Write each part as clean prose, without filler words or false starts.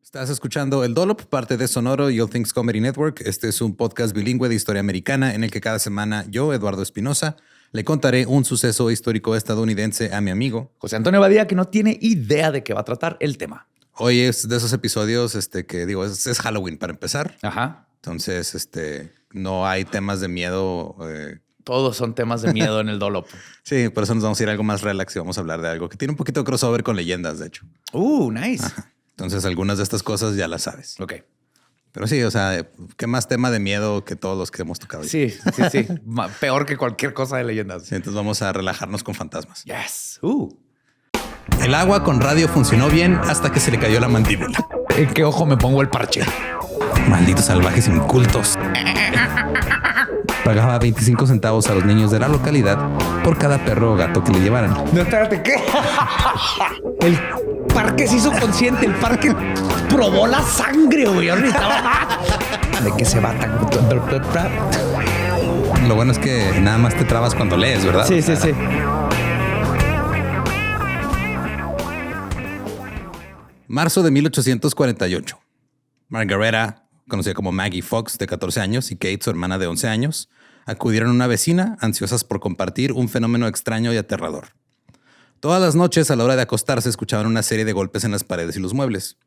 Estás escuchando El Dollop, parte de Sonoro y All Things Comedy Network. Este es un podcast bilingüe de historia americana en el que cada semana yo, Eduardo Espinosa, le contaré un suceso histórico estadounidense a mi amigo José Antonio Badía, que no tiene idea de qué va a tratar el tema. Hoy es de esos episodios que digo, es Halloween para empezar. Ajá. Entonces, no hay temas de miedo. Todos son temas de miedo en el Dollop. Sí, por eso nos vamos a ir a algo más relax y vamos a hablar de algo que tiene un poquito de crossover con leyendas, de hecho. Nice. Ajá. Entonces, algunas de estas cosas ya las sabes. Ok. Pero sí, o sea, ¿qué más tema de miedo que todos los que hemos tocado? Sí. Peor que cualquier cosa de leyendas. Sí, entonces vamos a relajarnos con fantasmas. Yes. El agua con radio funcionó bien hasta que se le cayó la mandíbula. ¿En qué ojo me pongo el parche? Malditos salvajes incultos. Pagaba 25 centavos a los niños de la localidad por cada perro o gato que le llevaran. No, espérate, ¿qué? El parque se hizo consciente. El parque probó la sangre, güey. Ahorita de qué se va tan... Lo bueno es que nada más te trabas cuando lees, ¿verdad? Sí. Marzo de 1848. Margareta, conocida como Maggie Fox, de 14 años, y Kate, su hermana de 11 años, acudieron a una vecina ansiosas por compartir un fenómeno extraño y aterrador. Todas las noches, a la hora de acostarse, escuchaban una serie de golpes en las paredes y los muebles,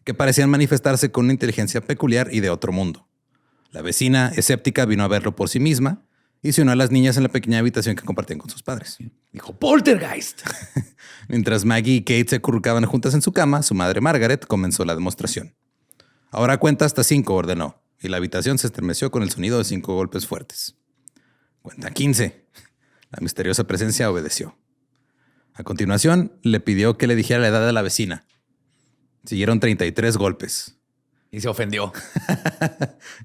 que parecían manifestarse con una inteligencia peculiar y de otro mundo. La vecina, escéptica, vino a verlo por sí misma y se unió a las niñas en la pequeña habitación que compartían con sus padres. Dijo, poltergeist. Mientras Maggie y Kate se acurrucaban juntas en su cama, su madre Margaret comenzó la demostración. Ahora cuenta hasta 5, ordenó, y la habitación se estremeció con el sonido de 5 golpes fuertes. Cuenta 15. La misteriosa presencia obedeció. A continuación, le pidió que le dijera la edad de la vecina. Siguieron 33 golpes. Y se ofendió.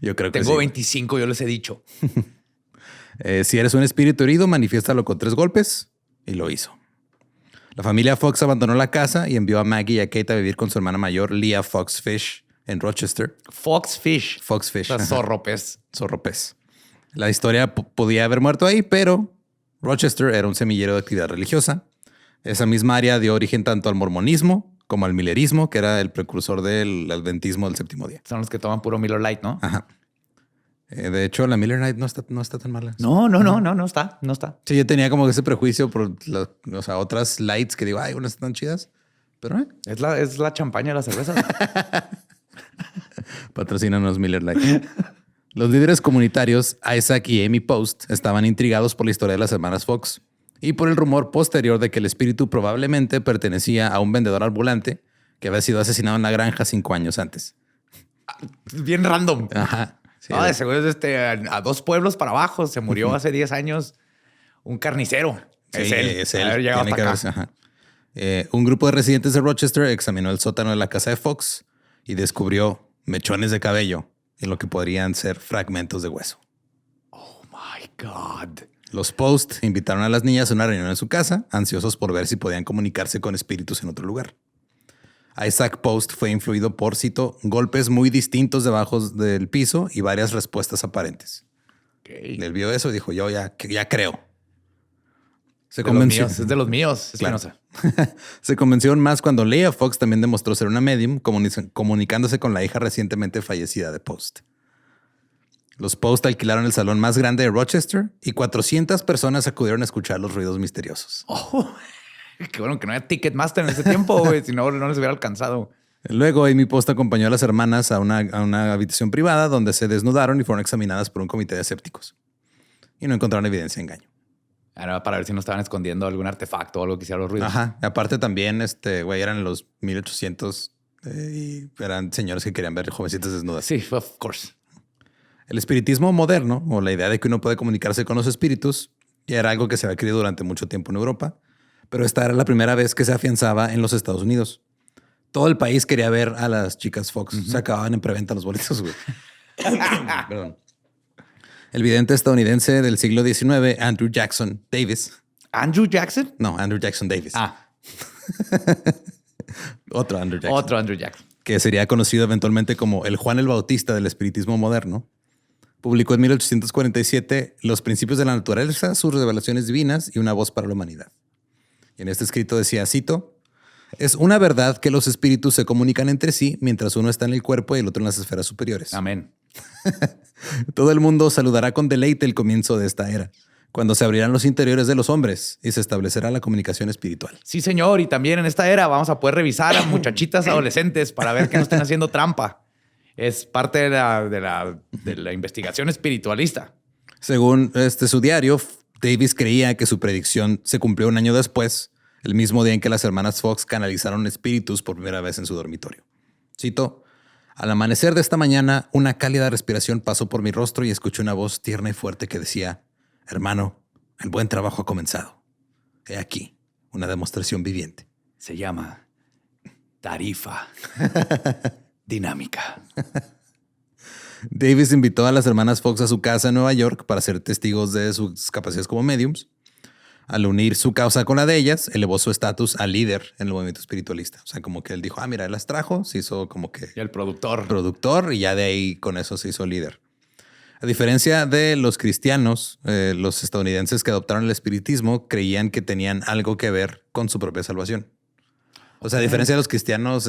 Yo creo que Tengo sí. 25, yo les he dicho. Si eres un espíritu herido, manifiéstalo con 3 golpes. Y lo hizo. La familia Fox abandonó la casa y envió a Maggie y a Kate a vivir con su hermana mayor, Leah Fox Fish, en Rochester. Fox Fish. Zorro pez. La historia podía haber muerto ahí, pero Rochester era un semillero de actividad religiosa. Esa misma área dio origen tanto al mormonismo como al millerismo, que era el precursor del adventismo del séptimo día. Son los que toman puro Miller Lite, ¿no? Ajá. De hecho, la Miller Lite no está tan mala. No está. Sí, yo tenía como ese prejuicio por otras lights que digo, ay, unas están chidas, pero Es la champaña de la cerveza. patrocínanos Miller Lite. Los líderes comunitarios Isaac y Amy Post estaban intrigados por la historia de las hermanas Fox y por el rumor posterior de que el espíritu probablemente pertenecía a un vendedor ambulante que había sido asesinado en la granja 5 años antes. Bien random. Ajá. Sí, De seguro es a 2 pueblos para abajo. Se murió hace 10 años un carnicero. Sí, es él. Haber llegado hasta acá. Un grupo de residentes de Rochester examinó el sótano de la casa de Fox y descubrió mechones de cabello en lo que podrían ser fragmentos de hueso. Oh my God. Los Post invitaron a las niñas a una reunión en su casa, ansiosos por ver si podían comunicarse con espíritus en otro lugar. Isaac Post fue influido por, cito, golpes muy distintos debajo del piso y varias respuestas aparentes. Okay. Él vio eso y dijo, yo ya creo. Se convenció. Es de los míos. Claro. Se convencieron más cuando Leah Fox también demostró ser una medium, comunicándose con la hija recientemente fallecida de Post. Los Post alquilaron el salón más grande de Rochester y 400 personas acudieron a escuchar los ruidos misteriosos. Qué bueno que no había Ticketmaster en ese tiempo, güey. Si no, no les hubiera alcanzado. Luego, Amy Post acompañó a las hermanas a una habitación privada donde se desnudaron y fueron examinadas por un comité de escépticos. Y no encontraron evidencia de engaño. Era para ver si no estaban escondiendo algún artefacto o algo que hiciera los ruidos. Ajá. Aparte también, eran los 1800 y eran señores que querían ver jovencitas desnudas. Sí, of course. El espiritismo moderno, o la idea de que uno puede comunicarse con los espíritus, ya era algo que se había querido durante mucho tiempo en Europa, pero esta era la primera vez que se afianzaba en los Estados Unidos. Todo el país quería ver a las chicas Fox. Se acababan en preventa los boletos, güey. Perdón. El vidente estadounidense del siglo XIX, Andrew Jackson Davis. ¿Andrew Jackson? No, Andrew Jackson Davis. Otro Andrew Jackson. Que sería conocido eventualmente como el Juan el Bautista del espiritismo moderno. Publicó en 1847 Los principios de la naturaleza, sus revelaciones divinas y una voz para la humanidad. Y en este escrito decía, cito, Es una verdad que los espíritus se comunican entre sí mientras uno está en el cuerpo y el otro en las esferas superiores. Amén. Todo el mundo saludará con deleite el comienzo de esta era, cuando se abrirán los interiores de los hombres y se establecerá la comunicación espiritual. Sí, señor. Y también en esta era vamos a poder revisar a muchachitas adolescentes para ver que no estén haciendo trampa. Es parte de la investigación espiritualista. Según su diario, Davis creía que su predicción se cumplió un año después, el mismo día en que las hermanas Fox canalizaron espíritus por primera vez en su dormitorio. Cito: al amanecer de esta mañana, una cálida respiración pasó por mi rostro y escuché una voz tierna y fuerte que decía: hermano, el buen trabajo ha comenzado. He aquí una demostración viviente. Se llama tarifa dinámica. Davis invitó a las hermanas Fox a su casa en Nueva York para ser testigos de sus capacidades como mediums. Al unir su causa con la de ellas, elevó su estatus a líder en el movimiento espiritualista. O sea, como que él dijo, mira, él las trajo, se hizo como que... Y el productor. Productor, y ya de ahí con eso se hizo líder. A diferencia de los cristianos, los estadounidenses que adoptaron el espiritismo creían que tenían algo que ver con su propia salvación. O sea, a diferencia de los cristianos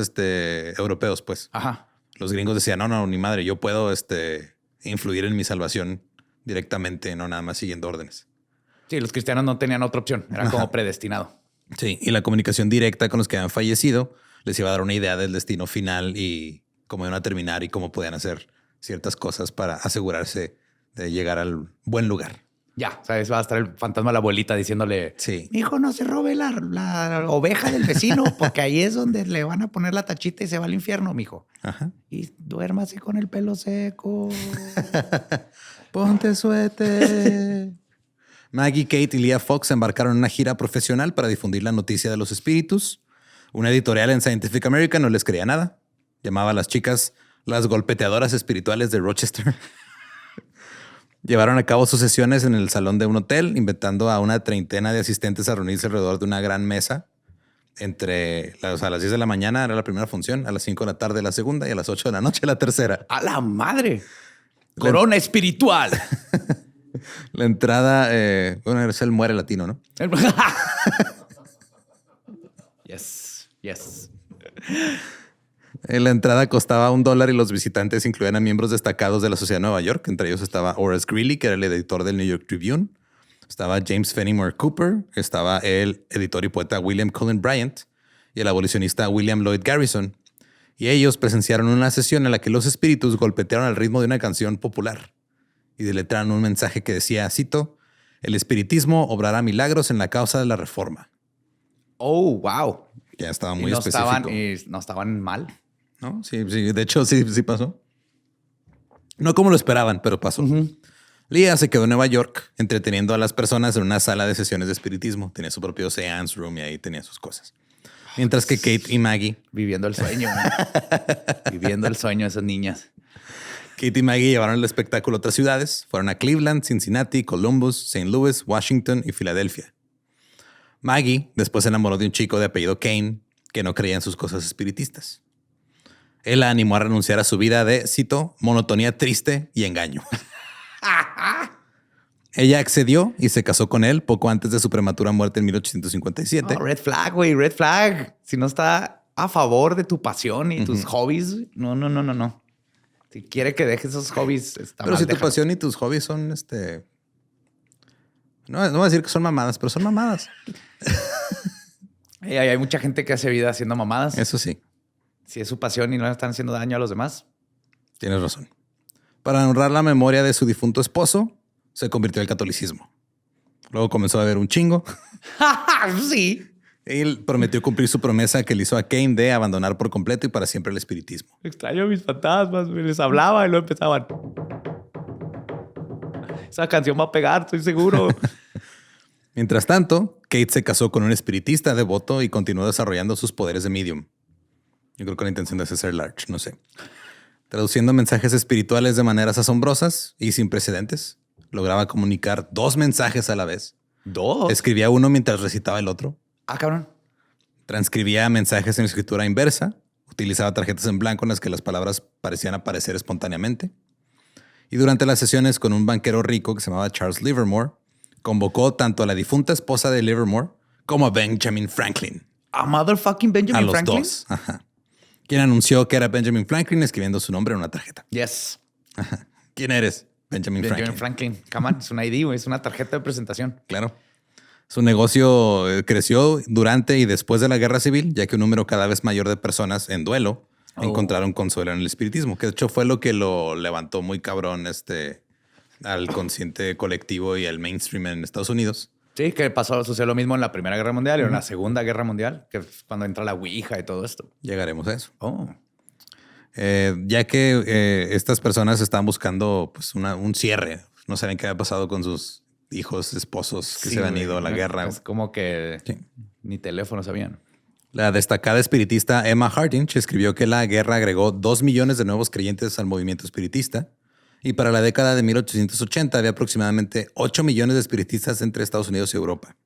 europeos, pues. Ajá. Los gringos decían, no, ni madre, yo puedo influir en mi salvación directamente, no nada más siguiendo órdenes. Sí, los cristianos no tenían otra opción. Eran como predestinado. Sí, y la comunicación directa con los que habían fallecido les iba a dar una idea del destino final y cómo iban a terminar y cómo podían hacer ciertas cosas para asegurarse de llegar al buen lugar. Ya, sabes, va a estar el fantasma de la abuelita diciéndole, sí, hijo, no se robe la oveja del vecino, porque ahí es donde le van a poner la tachita y se va al infierno, mijo. Ajá. Y duérmase con el pelo seco. Ponte suéter. Maggie, Kate y Leah Fox embarcaron en una gira profesional para difundir la noticia de los espíritus. Una editorial en Scientific American no les creía nada. Llamaba a las chicas las golpeteadoras espirituales de Rochester. Llevaron a cabo sus sesiones en el salón de un hotel, invitando a una treintena de asistentes a reunirse alrededor de una gran mesa. A las 10 de la mañana era la primera función, a las 5 de la tarde la segunda y a las 8 de la noche la tercera. ¡A la madre! Corona espiritual. La entrada, es el muere latino, ¿no? Yes. La entrada costaba $1 y los visitantes incluían a miembros destacados de la sociedad de Nueva York. Entre ellos estaba Horace Greeley, que era el editor del New York Tribune. Estaba James Fenimore Cooper. Estaba el editor y poeta William Cullen Bryant y el abolicionista William Lloyd Garrison. Y ellos presenciaron una sesión en la que los espíritus golpetearon al ritmo de una canción popular y deletraron un mensaje que decía, cito, el espiritismo obrará milagros en la causa de la reforma. Oh, wow. Ya estaba muy específico. No estaban mal. ¿No? Sí, de hecho sí pasó. No como lo esperaban, pero pasó. Leah se quedó en Nueva York entreteniendo a las personas en una sala de sesiones de espiritismo. Tenía su propio seance room y ahí tenía sus cosas. Mientras que Kate y Maggie... Viviendo el sueño. Viviendo el sueño de esas niñas. Kate y Maggie llevaron el espectáculo a otras ciudades. Fueron a Cleveland, Cincinnati, Columbus, St. Louis, Washington y Filadelfia. Maggie después se enamoró de un chico de apellido Kane que no creía en sus cosas espiritistas. Él la animó a renunciar a su vida de, cito, monotonía triste y engaño. Ella accedió y se casó con él poco antes de su prematura muerte en 1857. No, red flag, güey, red flag. Si no está a favor de tu pasión y tus hobbies, no. Si quiere que dejes esos hobbies, está pero mal, si déjalo. tu pasión y tus hobbies son No voy a decir que son mamadas, pero son mamadas. Hay mucha gente que hace vida haciendo mamadas. Eso sí. Si es su pasión y no le están haciendo daño a los demás. Tienes razón. Para honrar la memoria de su difunto esposo, se convirtió al catolicismo. Luego comenzó a beber un chingo. Sí. Él prometió cumplir su promesa que le hizo a Kane de abandonar por completo y para siempre el espiritismo. Extraño a mis fantasmas. Les hablaba y luego empezaban. Esa canción va a pegar, estoy seguro. Mientras tanto, Kate se casó con un espiritista devoto y continuó desarrollando sus poderes de medium. Yo creo que la intención de ser large, no sé. Traduciendo mensajes espirituales de maneras asombrosas y sin precedentes. Lograba comunicar 2 mensajes a la vez. ¿2? Escribía uno mientras recitaba el otro. Ah, cabrón. Transcribía mensajes en escritura inversa. Utilizaba tarjetas en blanco en las que las palabras parecían aparecer espontáneamente. Y durante las sesiones con un banquero rico que se llamaba Charles Livermore, convocó tanto a la difunta esposa de Livermore como a Benjamin Franklin. A motherfucking A Benjamin los Franklin. dos. Ajá. ¿Quién anunció que era Benjamin Franklin escribiendo su nombre en una tarjeta? Yes. Ajá. ¿Quién eres? Benjamin Benjamin Franklin. Franklin. Come on, es una ID, güey. Es una tarjeta de presentación. Claro. Su negocio creció durante y después de la Guerra Civil, ya que un número cada vez mayor de personas en duelo encontraron consuelo en el espiritismo, que de hecho fue lo que lo levantó muy cabrón al consciente colectivo y al mainstream en Estados Unidos. Sí, que sucedió lo mismo en la Primera Guerra Mundial y en la Segunda Guerra Mundial, que es cuando entra la Ouija y todo esto. Llegaremos a eso. Oh. Ya que estas personas estaban buscando pues, un cierre. No saben qué había pasado con sus hijos, esposos que Sí, se habían güey. ido a la guerra. Es como que Sí. ni teléfono sabían. La destacada espiritista Emma Hardinge escribió que la guerra agregó 2 millones de nuevos creyentes al movimiento espiritista y para la década de 1880 había aproximadamente 8 millones de espiritistas entre Estados Unidos y Europa.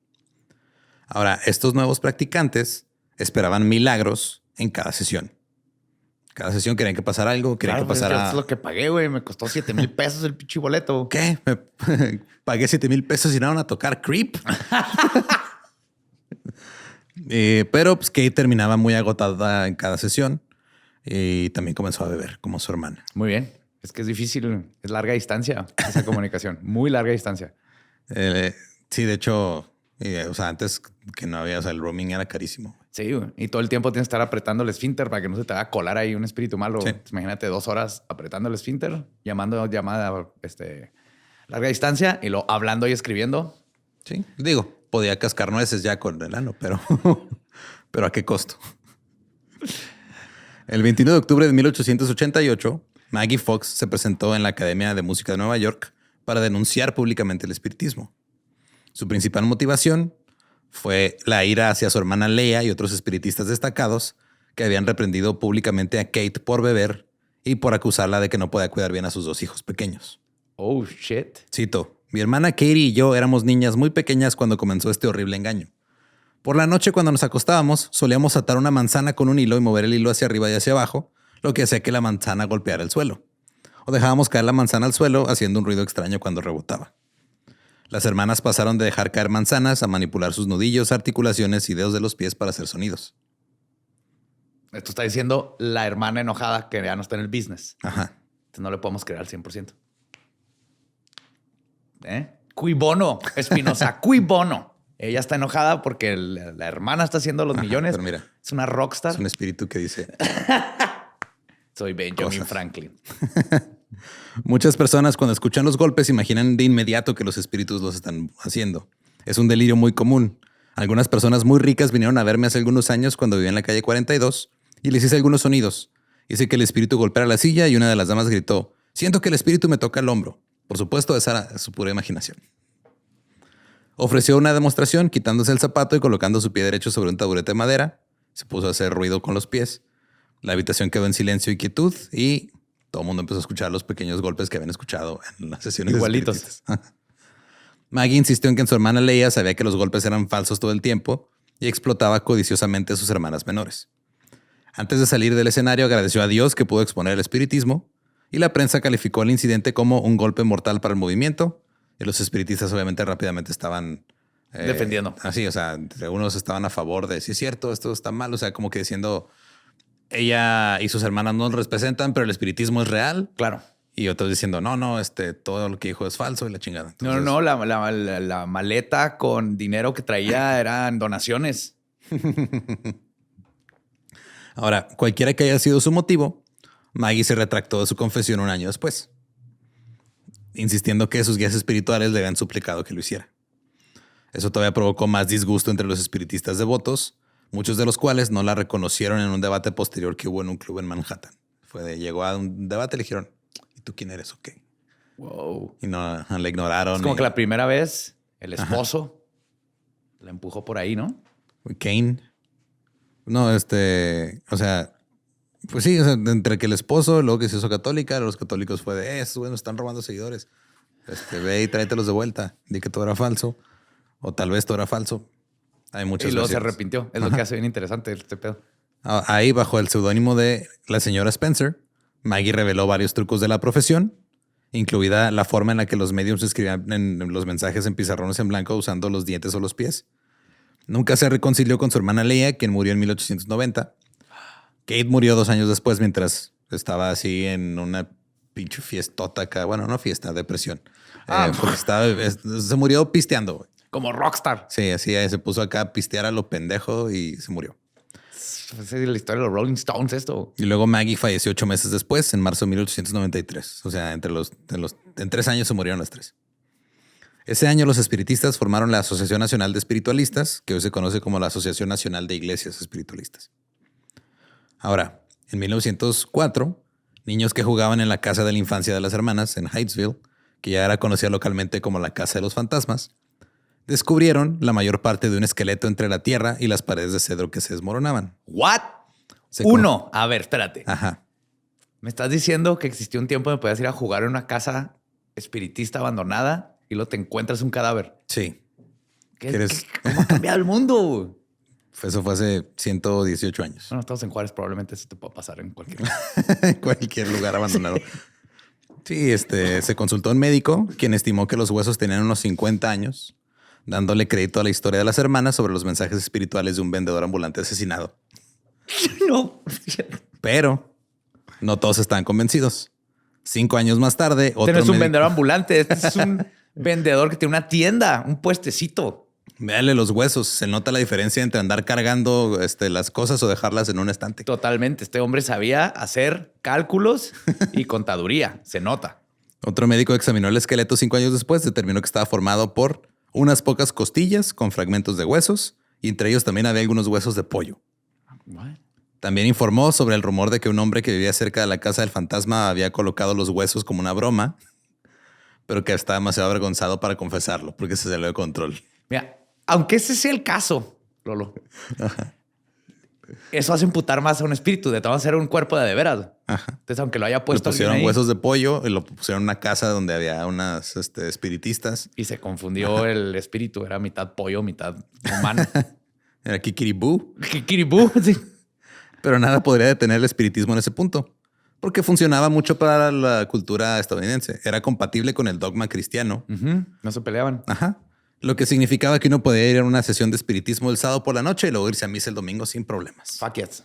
Ahora, estos nuevos practicantes esperaban milagros en cada sesión. Cada sesión querían que pasara algo, querían Claro, que pasara... Esto es lo que pagué, güey. Me costó 7,000 pesos el pinche boleto. ¿Qué? Me pagué 7,000 pesos y no a tocar Creep. Pero pues, Kate terminaba muy agotada en cada sesión y también comenzó a beber como su hermana. Muy bien. Es que es difícil. Es larga distancia esa comunicación. Muy larga distancia. Sí, de hecho, o sea, antes que no había, o sea, el roaming era carísimo. Sí, güey. Y todo el tiempo tienes que estar apretando el esfínter para que no se te vaya a colar ahí un espíritu malo. Sí. Imagínate 2 horas apretando el esfínter, llamada larga distancia y luego hablando y escribiendo. Sí, digo, podía cascar nueces ya con el ano, pero ¿a qué costo? El 21 de octubre de 1888, Maggie Fox se presentó en la Academia de Música de Nueva York para denunciar públicamente el espiritismo. Su principal motivación fue la ira hacia su hermana Leah y otros espiritistas destacados que habían reprendido públicamente a Kate por beber y por acusarla de que no podía cuidar bien a sus 2 hijos pequeños. Oh, shit. Cito, mi hermana Katie y yo éramos niñas muy pequeñas cuando comenzó este horrible engaño. Por la noche cuando nos acostábamos, solíamos atar una manzana con un hilo y mover el hilo hacia arriba y hacia abajo, lo que hacía que la manzana golpeara el suelo. O dejábamos caer la manzana al suelo haciendo un ruido extraño cuando rebotaba. Las hermanas pasaron de dejar caer manzanas a manipular sus nudillos, articulaciones y dedos de los pies para hacer sonidos. Esto está diciendo la hermana enojada que ya no está en el business. Ajá. Entonces no le podemos creer al 100%. Cui bono, Espinosa, cui bono. Ella está enojada porque la hermana está haciendo los millones. Pero mira, es una rockstar. es un espíritu que dice... Soy Benjamin cosas. Franklin. Muchas personas cuando escuchan los golpes imaginan de inmediato que los espíritus los están haciendo. Es un delirio muy común. Algunas personas muy ricas vinieron a verme hace algunos años cuando vivía en la calle 42 y les hice algunos sonidos. Hice que el espíritu golpeara la silla y una de las damas gritó, siento que el espíritu me toca el hombro. Por supuesto, esa era su pura imaginación. Ofreció una demostración quitándose el zapato y colocando su pie derecho sobre un taburete de madera. Se puso a hacer ruido con los pies. La habitación quedó en silencio y quietud y todo el mundo empezó a escuchar los pequeños golpes que habían escuchado en las sesiones igualitos. espiritistas. Maggie insistió en que su hermana Leah sabía que los golpes eran falsos todo el tiempo y explotaba codiciosamente a sus hermanas menores. Antes de salir del escenario agradeció a Dios que pudo exponer el espiritismo y la prensa calificó el incidente como un golpe mortal para el movimiento y los espiritistas obviamente rápidamente estaban... defendiendo. Así, o sea, algunos estaban a favor de, sí es cierto, esto está mal, o sea, como que diciendo, ella y sus hermanas no lo representan, pero el espiritismo es real. Claro. Y otros diciendo, no, todo lo que dijo es falso y la chingada. Entonces, No, la maleta con dinero que traía eran donaciones. Ahora, cualquiera que haya sido su motivo, Maggie se retractó de su confesión un año después, insistiendo que sus guías espirituales le habían suplicado que lo hiciera. Eso todavía provocó más disgusto entre los espiritistas devotos, muchos de los cuales no la reconocieron en un debate posterior que hubo en un club en Manhattan. Llegó a un debate y le dijeron, ¿y tú quién eres? Ok. Wow. Y no la ignoraron. Es como que la primera vez el esposo la empujó por ahí, ¿no? Kane. No, o sea, pues sí, o sea, entre que el esposo, luego que se hizo católica, los católicos fue de, bueno, están robando seguidores. Ve y tráetelos de vuelta. Di que todo era falso. O tal vez todo era falso. Hay muchas Y luego se versiones. arrepintió. Es lo que hace bien interesante este pedo. Ahí, bajo el seudónimo de la señora Spencer, Maggie reveló varios trucos de la profesión, incluida la forma en la que los mediums escribían en los mensajes en pizarrones en blanco usando los dientes o los pies. Nunca se reconcilió con su hermana Leia, quien murió en 1890. Kate murió 2 años después mientras estaba así en una pinche fiestota acá. Bueno, no fiesta, depresión. Porque se murió pisteando, güey. Como rockstar. Sí, así se puso acá a pistear a lo pendejo y se murió. Es la historia de los Rolling Stones esto. Y luego Maggie falleció 8 meses después, en marzo de 1893. O sea, en 3 años se murieron las 3. Ese año los espiritistas formaron la Asociación Nacional de Espiritualistas, que hoy se conoce como la Asociación Nacional de Iglesias Espiritualistas. Ahora, en 1904, niños que jugaban en la casa de la infancia de las hermanas en Hydesville, que ya era conocida localmente como la Casa de los Fantasmas, descubrieron la mayor parte de un esqueleto entre la tierra y las paredes de cedro que se desmoronaban. ¿What? A ver, espérate. Ajá. Me estás diciendo que existió un tiempo donde podías ir a jugar en una casa espiritista abandonada y luego te encuentras un cadáver. Sí. ¿Cómo ha cambiado el mundo? Eso fue hace 118 años. Bueno, estamos en Juárez, probablemente eso te puede pasar en cualquier cualquier lugar abandonado. Sí, se consultó a un médico, quien estimó que los huesos tenían unos 50 años, dándole crédito a la historia de las hermanas sobre los mensajes espirituales de un vendedor ambulante asesinado. No. Pero no todos estaban convencidos. 5 años más tarde, otro no es un médico... vendedor ambulante, este es un vendedor que tiene una tienda, un puestecito. Véale los huesos. Se nota la diferencia entre andar cargando las cosas o dejarlas en un estante. Totalmente. Este hombre sabía hacer cálculos y contaduría. Se nota. Otro médico examinó el esqueleto 5 años después. Determinó que estaba formado por unas pocas costillas con fragmentos de huesos y entre ellos también había algunos huesos de pollo. What? También informó sobre el rumor de que un hombre que vivía cerca de la casa del fantasma había colocado los huesos como una broma, pero que estaba demasiado avergonzado para confesarlo porque se salió de control. Mira, aunque ese sea el caso, Lolo, eso hace imputar más a un espíritu. De todo hacer un cuerpo de veras. Ajá. Entonces, aunque lo haya puesto, le pusieron huesos de pollo y lo pusieron en una casa donde había unas espiritistas. Y se confundió el espíritu. Era mitad pollo, mitad humano. Era Kikiribú. Kikiribú, sí. Pero nada podría detener el espiritismo en ese punto, porque funcionaba mucho para la cultura estadounidense. Era compatible con el dogma cristiano. No se peleaban. Ajá. Lo que significaba que uno podía ir a una sesión de espiritismo el sábado por la noche y luego irse a misa el domingo sin problemas. Fuck yes.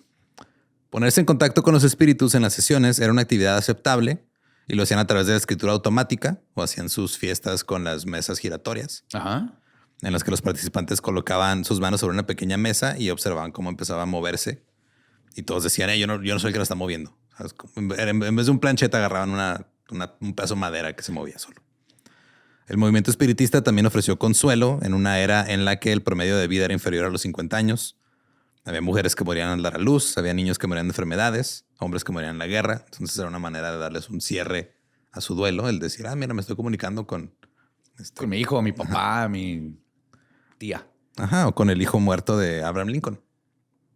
Ponerse en contacto con los espíritus en las sesiones era una actividad aceptable y lo hacían a través de la escritura automática o hacían sus fiestas con las mesas giratorias. Ajá. En las que los participantes colocaban sus manos sobre una pequeña mesa y observaban cómo empezaba a moverse. Y todos decían, yo no soy el que lo está moviendo. En vez de un plancheta agarraban un pedazo de madera que se movía solo. El movimiento espiritista también ofreció consuelo en una era en la que el promedio de vida era inferior a los 50 años. Había mujeres que morían al dar a luz, había niños que morían de enfermedades, hombres que morían en la guerra. Entonces era una manera de darles un cierre a su duelo, el decir, mira, me estoy comunicando con mi hijo, mi papá, mi tía. Ajá, o con el hijo muerto de Abraham Lincoln.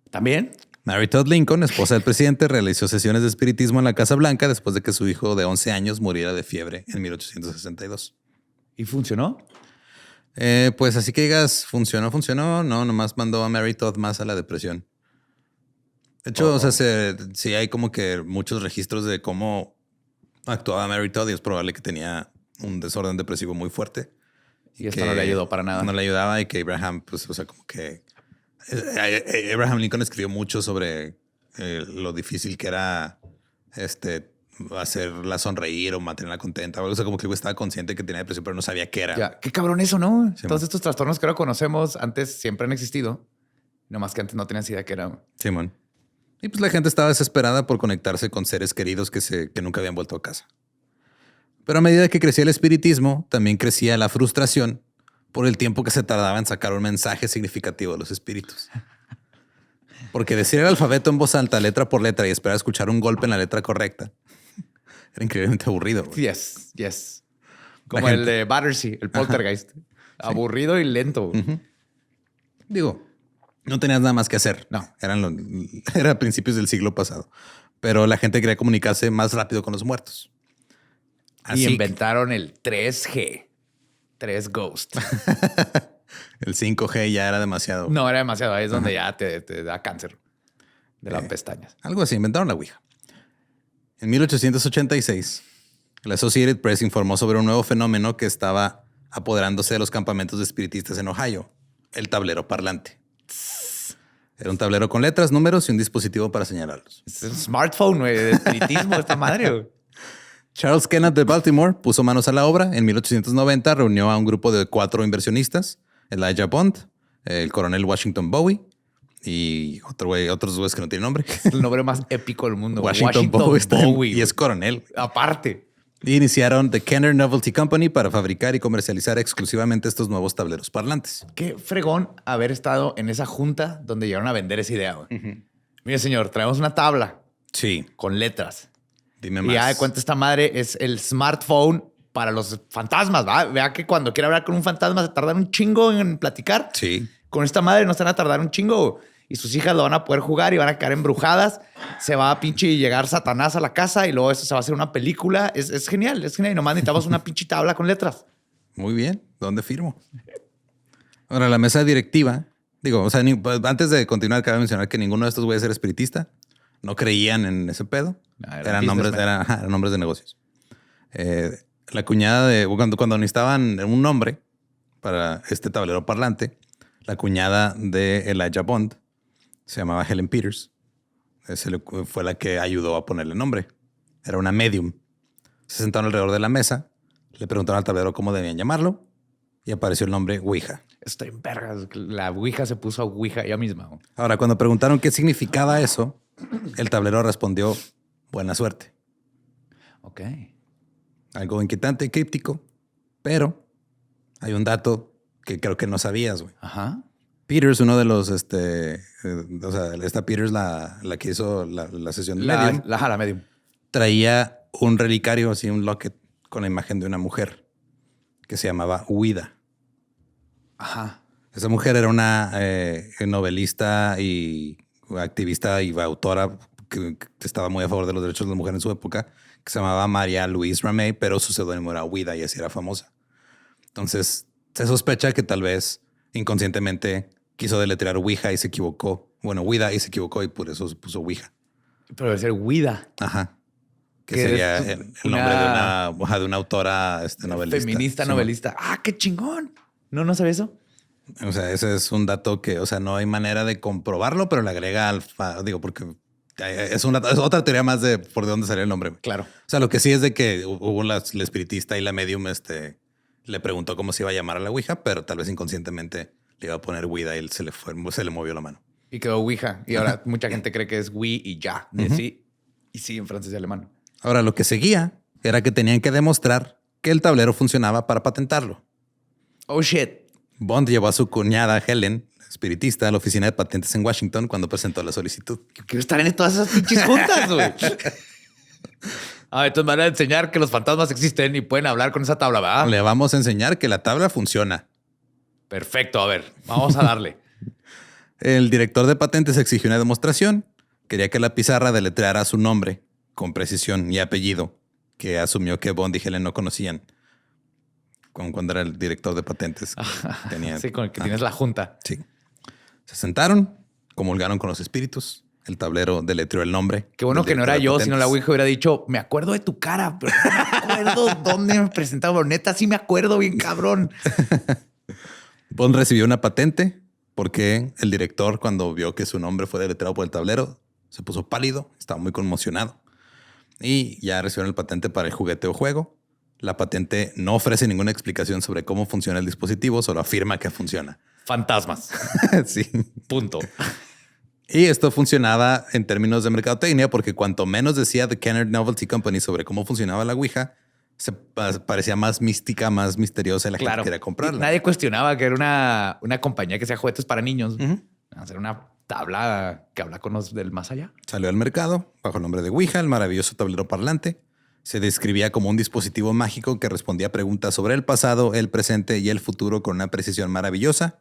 ¿También? Mary Todd Lincoln, esposa del presidente, realizó sesiones de espiritismo en la Casa Blanca después de que su hijo de 11 años muriera de fiebre en 1862. ¿Y funcionó? Pues así que digas, funcionó. No, nomás mandó a Mary Todd más a la depresión. De hecho, o sea, sí hay como que muchos registros de cómo actuaba Mary Todd y es probable que tenía un desorden depresivo muy fuerte. Y esto no le ayudó para nada. No le ayudaba y que Abraham, pues, o sea, como que Abraham Lincoln escribió mucho sobre lo difícil que era hacerla sonreír o mantenerla contenta. O sea, como que estaba consciente que tenía depresión, pero no sabía qué era. Ya, qué cabrón eso, ¿no? Sí, todos estos trastornos que ahora conocemos antes siempre han existido. Nomás que antes no tenías idea qué era. Simón. Y pues la gente estaba desesperada por conectarse con seres queridos que nunca habían vuelto a casa. Pero a medida que crecía el espiritismo, también crecía la frustración por el tiempo que se tardaba en sacar un mensaje significativo de los espíritus. Porque decir el alfabeto en voz alta, letra por letra, y esperar a escuchar un golpe en la letra correcta era increíblemente aburrido. Güey. Yes. Como el de Battersea, el Poltergeist. Sí. Aburrido y lento. Digo, no tenías nada más que hacer. No. Era a principios del siglo pasado. Pero la gente quería comunicarse más rápido con los muertos. Así y inventaron el 3G. 3 Ghost. El 5G ya era demasiado. No, era demasiado. Ahí es donde ya te da cáncer de las pestañas. Algo así. Inventaron la Ouija. En 1886, la Associated Press informó sobre un nuevo fenómeno que estaba apoderándose de los campamentos de espiritistas en Ohio. El tablero parlante. Era un tablero con letras, números y un dispositivo para señalarlos. Es un smartphone, güey, de espiritismo esta madre, güey. Charles Kenneth de Baltimore puso manos a la obra. En 1890 reunió a un grupo de 4 inversionistas: Elijah Bond, el coronel Washington Bowie y otros güeyes que no tienen nombre. Es el nombre más épico del mundo. Washington Bowie y es coronel. Aparte. Y iniciaron The Kenner Novelty Company para fabricar y comercializar exclusivamente estos nuevos tableros parlantes. Qué fregón haber estado en esa junta donde llegaron a vender esa idea, güey. Mire, señor, traemos una tabla Sí, con letras. dime Y más. ya de cuenta esta madre es el smartphone para los fantasmas, ¿va? Vea que cuando quiere hablar con un fantasma se tardan un chingo en platicar. Sí. Con esta madre no se van a tardar un chingo. Y sus hijas lo van a poder jugar y van a quedar embrujadas. Se va a pinche llegar Satanás a la casa y luego eso se va a hacer una película. Es genial, es genial. Y nomás necesitamos una pinche tabla con letras. Muy bien. ¿Dónde firmo? Ahora, la mesa directiva, digo, o sea, antes de continuar, cabe mencionar que ninguno de estos güeyes era espiritista. No creían en ese pedo. Eran nombres de negocios. La cuñada de cuando necesitaban un nombre para este tablero parlante, la cuñada de Elijah Bond se llamaba Helen Peters. Fue la que ayudó a ponerle nombre. Era una medium. Se sentaron alrededor de la mesa, le preguntaron al tablero cómo debían llamarlo y apareció el nombre Ouija. Estoy en vergas. La Ouija se puso a Ouija ella misma. Ahora, cuando preguntaron qué significaba eso, el tablero respondió: buena suerte. Ok. Algo inquietante y críptico, pero hay un dato que creo que no sabías, güey. Ajá. Peters, uno de los, esta Peters, la que hizo la sesión de medium, La medium. traía un relicario, así un locket, con la imagen de una mujer que se llamaba Ouida. Ajá. Esa mujer era una novelista y activista y autora que estaba muy a favor de los derechos de la mujer en su época, que se llamaba María Louise Ramey, pero su seudónimo era Ouida y así era famosa. Entonces, se sospecha que tal vez inconscientemente quiso deletrear Ouija y se equivocó. Bueno, Ouida y se equivocó y por eso se puso Ouija. Pero debe ser Ouida. Ajá. Que ¿Qué sería es? el nombre de una autora novelista. Feminista, Sí. novelista. ¡Ah, qué chingón! No sabía eso. O sea, ese es un dato que, o sea, no hay manera de comprobarlo, pero le agrega porque es otra teoría más de por dónde salió el nombre. Claro. O sea, lo que sí es de que hubo la espiritista y la medium le preguntó cómo se iba a llamar a la Ouija, pero tal vez inconscientemente le iba a poner Ouida y él se le movió la mano. Y quedó Ouija. Y ahora mucha gente cree que es Wii y ya. Sí. Y sí, en francés y alemán. Ahora, lo que seguía era que tenían que demostrar que el tablero funcionaba para patentarlo. Oh, shit. Bond llevó a su cuñada Helen, espiritista, a la oficina de patentes en Washington cuando presentó la solicitud. Yo quiero estar en todas esas pinches juntas, güey. Entonces me van a enseñar que los fantasmas existen y pueden hablar con esa tabla, ¿verdad? Le vamos a enseñar que la tabla funciona. Perfecto. A ver, vamos a darle. El director de patentes exigió una demostración. Quería que la pizarra deletreara su nombre con precisión y apellido, que asumió que Bond y Helen no conocían cuando era el director de patentes. Sí, con el que tienes la junta. Sí. Se sentaron, comulgaron con los espíritus. El tablero deletreó el nombre. Qué bueno que no era yo, sino la Ouija Ouija hubiera dicho, me acuerdo de tu cara, pero no me acuerdo dónde me presentaba. Neta, sí me acuerdo bien cabrón. Bond recibió una patente porque el director, cuando vio que su nombre fue deletreado por el tablero, se puso pálido, estaba muy conmocionado. Y ya recibieron el patente para el juguete o juego. La patente no ofrece ninguna explicación sobre cómo funciona el dispositivo, solo afirma que funciona. Fantasmas. Sí. Punto. Y esto funcionaba en términos de mercadotecnia porque cuanto menos decía The Kenner Novelty Company sobre cómo funcionaba la Ouija, se parecía más mística, más misteriosa y la gente quería comprarla. Nadie cuestionaba que era una compañía que hacía juguetes para niños. Hacer una tabla que habla con los del más allá. Salió al mercado bajo el nombre de Ouija, el maravilloso tablero parlante. Se describía como un dispositivo mágico que respondía a preguntas sobre el pasado, el presente y el futuro con una precisión maravillosa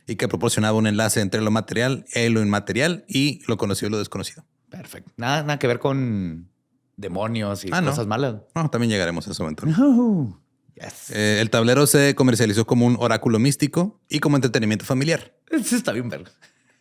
y que proporcionaba un enlace entre lo material y lo inmaterial y lo conocido y lo desconocido. Perfecto. Nada que ver con demonios y cosas malas. No, también llegaremos a eso, Antonio. No. Yes. El tablero se comercializó como un oráculo místico y como entretenimiento familiar. Eso está bien verga.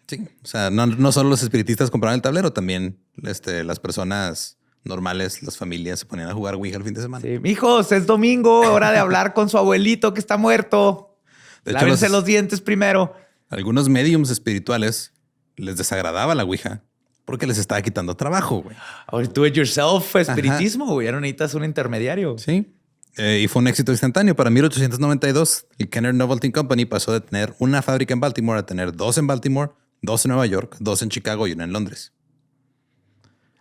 Sí, o sea, no solo los espiritistas compraban el tablero, también las personas normales, las familias se ponían a jugar Ouija el fin de semana. Sí. Hijos, es domingo, hora de hablar con su abuelito que está muerto. De hecho, Lávense los dientes primero. Algunos mediums espirituales les desagradaba la Ouija porque les estaba quitando trabajo, güey. Ahora do it yourself, espiritismo, güey. Ya no necesitas un intermediario. Sí. Y fue un éxito instantáneo. Para 1892, el Kenner Novelty Company pasó de tener una fábrica en Baltimore a tener 2 en Baltimore, 2 en Nueva York, 2 en Chicago y una en Londres.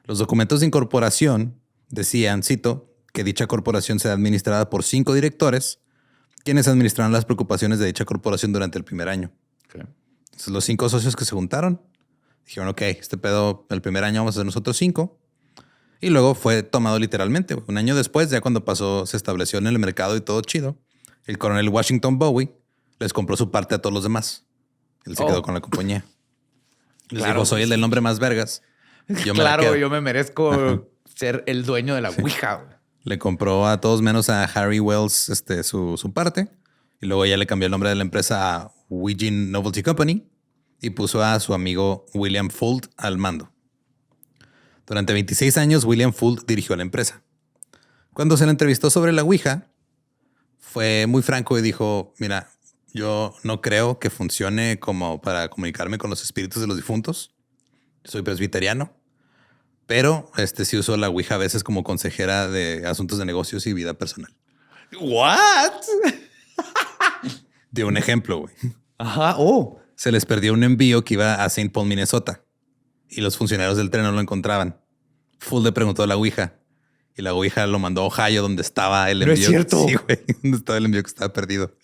Los documentos de incorporación decían, cito, que dicha corporación sea administrada por 5 directores, quienes administraron las preocupaciones de dicha corporación durante el primer año. Okay. Entonces, los 5 socios que se juntaron dijeron, ok, este pedo, el primer año vamos a ser nosotros 5. Y luego fue tomado literalmente. Un año después, ya cuando pasó, se estableció en el mercado y todo chido, el coronel Washington Bowie les compró su parte a todos los demás. Él se quedó con la compañía. Les dijo, soy el del nombre más vergas. Yo me merezco ser el dueño de la Ouija. Le compró a todos menos a Harry Wells su parte. Y luego ya le cambió el nombre de la empresa a Ouija Novelty Company y puso a su amigo William Fuld al mando. Durante 26 años, William Fuld dirigió la empresa. Cuando se le entrevistó sobre la Ouija, fue muy franco y dijo, mira, yo no creo que funcione como para comunicarme con los espíritus de los difuntos. Soy presbiteriano, pero sí uso la Ouija a veces como consejera de asuntos de negocios y vida personal. ¿What? De un ejemplo, güey. Ajá, Se les perdió un envío que iba a St. Paul, Minnesota. Y los funcionarios del tren no lo encontraban. Fuld le preguntó a la Ouija. Y la Ouija lo mandó a Ohio, donde estaba el envío. No es cierto. Sí, güey. Donde estaba el envío que estaba perdido.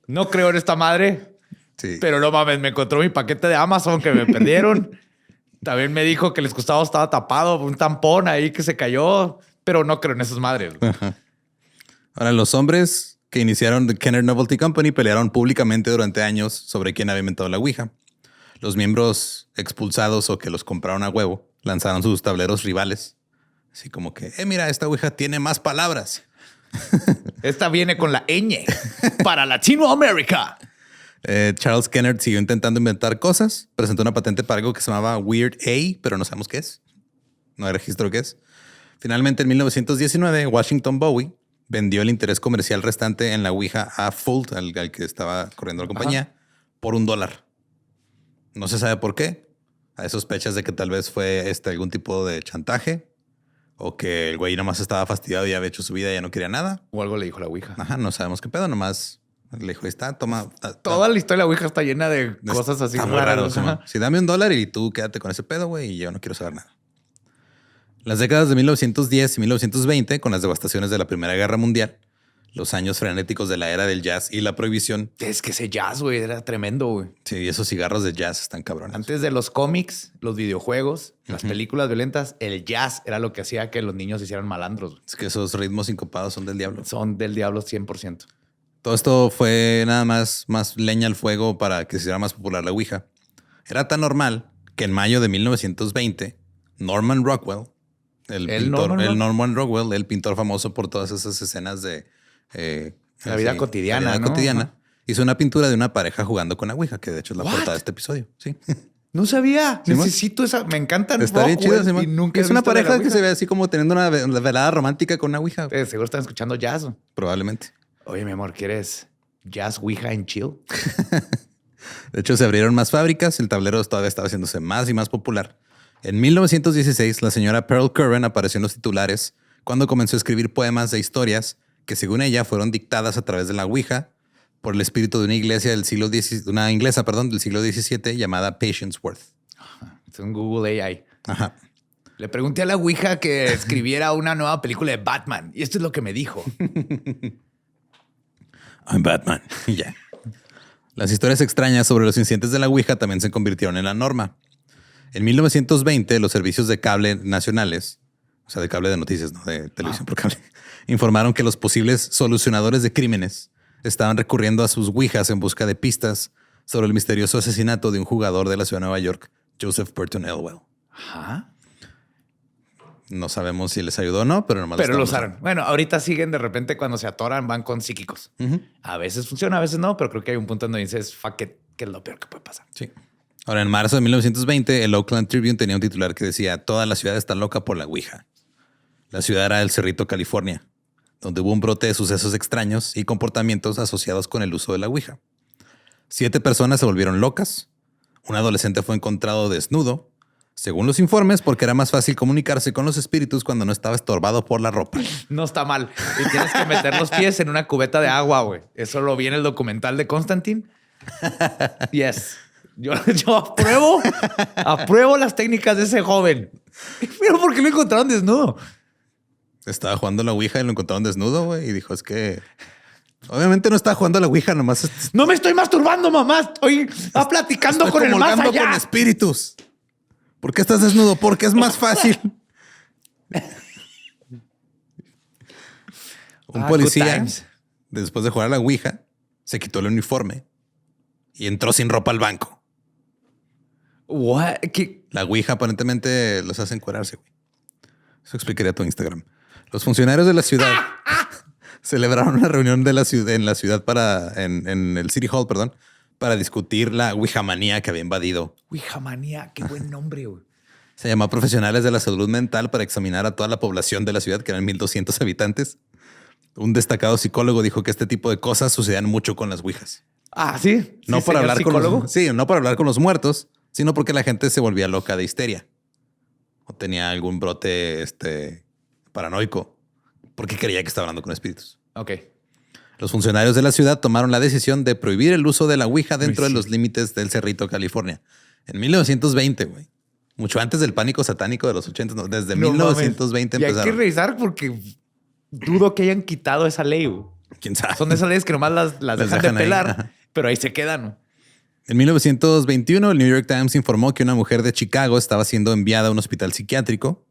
No creo en esta madre. Sí. Pero no mames, me encontró mi paquete de Amazon que me perdieron. También me dijo que el excusado estaba tapado, un tampón ahí que se cayó. Pero no creo en esas madres. Ajá. Ahora, los hombres que iniciaron The Kenner Novelty Company pelearon públicamente durante años sobre quién había inventado la Ouija. Los miembros expulsados o que los compraron a huevo lanzaron sus tableros rivales. Así como que, mira, esta Ouija tiene más palabras. Esta viene con la ñ para Latinoamérica. Charles Kenner siguió intentando inventar cosas. Presentó una patente para algo que se llamaba Weird A, pero no sabemos qué es. No hay registro de qué es. Finalmente, en 1919, Washington Bowie vendió el interés comercial restante en la Ouija a Fuld, al que estaba corriendo la compañía, por $1. No se sabe por qué. Hay sospechas de que tal vez fue algún tipo de chantaje o que el güey nomás estaba fastidiado y había hecho su vida y ya no quería nada. O algo le dijo la Ouija. Ajá, no sabemos qué pedo. Nomás le dijo, toma. Toda la historia de la Ouija está llena de cosas así raras. Si dame $1 y tú quédate con ese pedo, güey, y yo no quiero saber nada. Las décadas de 1910 y 1920, con las devastaciones de la Primera Guerra Mundial, los años frenéticos de la era del jazz y la prohibición. Es que ese jazz, güey, era tremendo, güey. Sí, esos cigarros de jazz están cabrones. Antes de los cómics, los videojuegos, las películas violentas, el jazz era lo que hacía que los niños se hicieran malandros. Es que esos ritmos sincopados son del diablo. Son del diablo 100%. Todo esto fue nada más leña al fuego para que se hiciera más popular la Ouija. Era tan normal que en mayo de 1920, Norman Rockwell, Norman Rockwell, el pintor famoso por todas esas escenas de la vida cotidiana, ¿no? Cotidiana, hizo una pintura de una pareja jugando con la Ouija, que de hecho es la portada de este episodio. Sí. No sabía. ¿Sí, necesito esa. Me encantan. Está bien chido. Y nunca es una pareja que se ve así como teniendo una velada romántica con una Ouija. Seguro están escuchando jazz. Probablemente. Oye, mi amor, ¿quieres jazz, Ouija en chill? De hecho, se abrieron más fábricas. El tablero todavía estaba haciéndose más y más popular. En 1916, la señora Pearl Curran apareció en los titulares cuando comenzó a escribir poemas de historias que, según ella, fueron dictadas a través de la Ouija por el espíritu de una una inglesa del siglo XVII llamada Patience Worth. Es un Google AI. Ajá. Le pregunté a la Ouija que escribiera una nueva película de Batman y esto es lo que me dijo. I'm Batman. Ya. Las historias extrañas sobre los incidentes de la Ouija también se convirtieron en la norma. En 1920, los servicios de cable nacionales, o sea, de cable de noticias, no de televisión por cable, informaron que los posibles solucionadores de crímenes estaban recurriendo a sus Ouijas en busca de pistas sobre el misterioso asesinato de un jugador de la ciudad de Nueva York, Joseph Burton Elwell. Ajá. No sabemos si les ayudó o no, pero nomás lo usaron. Bueno, ahorita siguen de repente cuando se atoran, van con psíquicos. A veces funciona, a veces no, pero creo que hay un punto donde dices, fuck it, que es lo peor que puede pasar. Sí. Ahora, en marzo de 1920, el Oakland Tribune tenía un titular que decía, toda la ciudad está loca por la Ouija. La ciudad era El Cerrito, California, donde hubo un brote de sucesos extraños y comportamientos asociados con el uso de la Ouija. 7 personas se volvieron locas. Un adolescente fue encontrado desnudo, según los informes, porque era más fácil comunicarse con los espíritus cuando no estaba estorbado por la ropa. No está mal. Y tienes que meter los pies en una cubeta de agua, güey. Eso lo vi en el documental de Constantine. Yes. Yo apruebo las técnicas de ese joven. Pero ¿por qué lo encontraron desnudo? Estaba jugando la Ouija y lo encontraron desnudo, güey. Y dijo, es que... Obviamente no estaba jugando la Ouija, nomás... No me estoy masturbando, mamá. Estoy platicando con el más allá. Con espíritus. ¿Por qué estás desnudo? Porque es más fácil. Un policía, después de jugar a la Ouija, se quitó el uniforme y entró sin ropa al banco. What? ¿Qué? La Ouija aparentemente los hace encuerarse, güey. Eso explicaría tu Instagram. Los funcionarios de la ciudad celebraron una reunión de la ciudad en la ciudad en el City Hall, perdón, para discutir la Ouijamanía que había invadido. Ouijamanía, qué buen nombre, güey. Se llamó a profesionales de la salud mental para examinar a toda la población de la ciudad, que eran 1,200 habitantes. Un destacado psicólogo dijo que este tipo de cosas sucedían mucho con las ouijas. Ah, sí. No ¿Sí, para hablar psicólogo? no para hablar con los muertos, sino porque la gente se volvía loca de histeria o tenía algún brote paranoico porque creía que estaba hablando con espíritus. Ok. Los funcionarios de la ciudad tomaron la decisión de prohibir el uso de la ouija dentro de los límites del Cerrito, California. En 1920, güey. Mucho antes del pánico satánico de los 80, no, desde 1920 mames. empezaron. Y hay que revisar porque dudo que hayan quitado esa ley, güey. ¿Quién sabe? Son de esas leyes que nomás las dejan de pelar, ahí. pero ahí se quedan, ¿no? En 1921, el New York Times informó que una mujer de Chicago estaba siendo enviada a un hospital psiquiátrico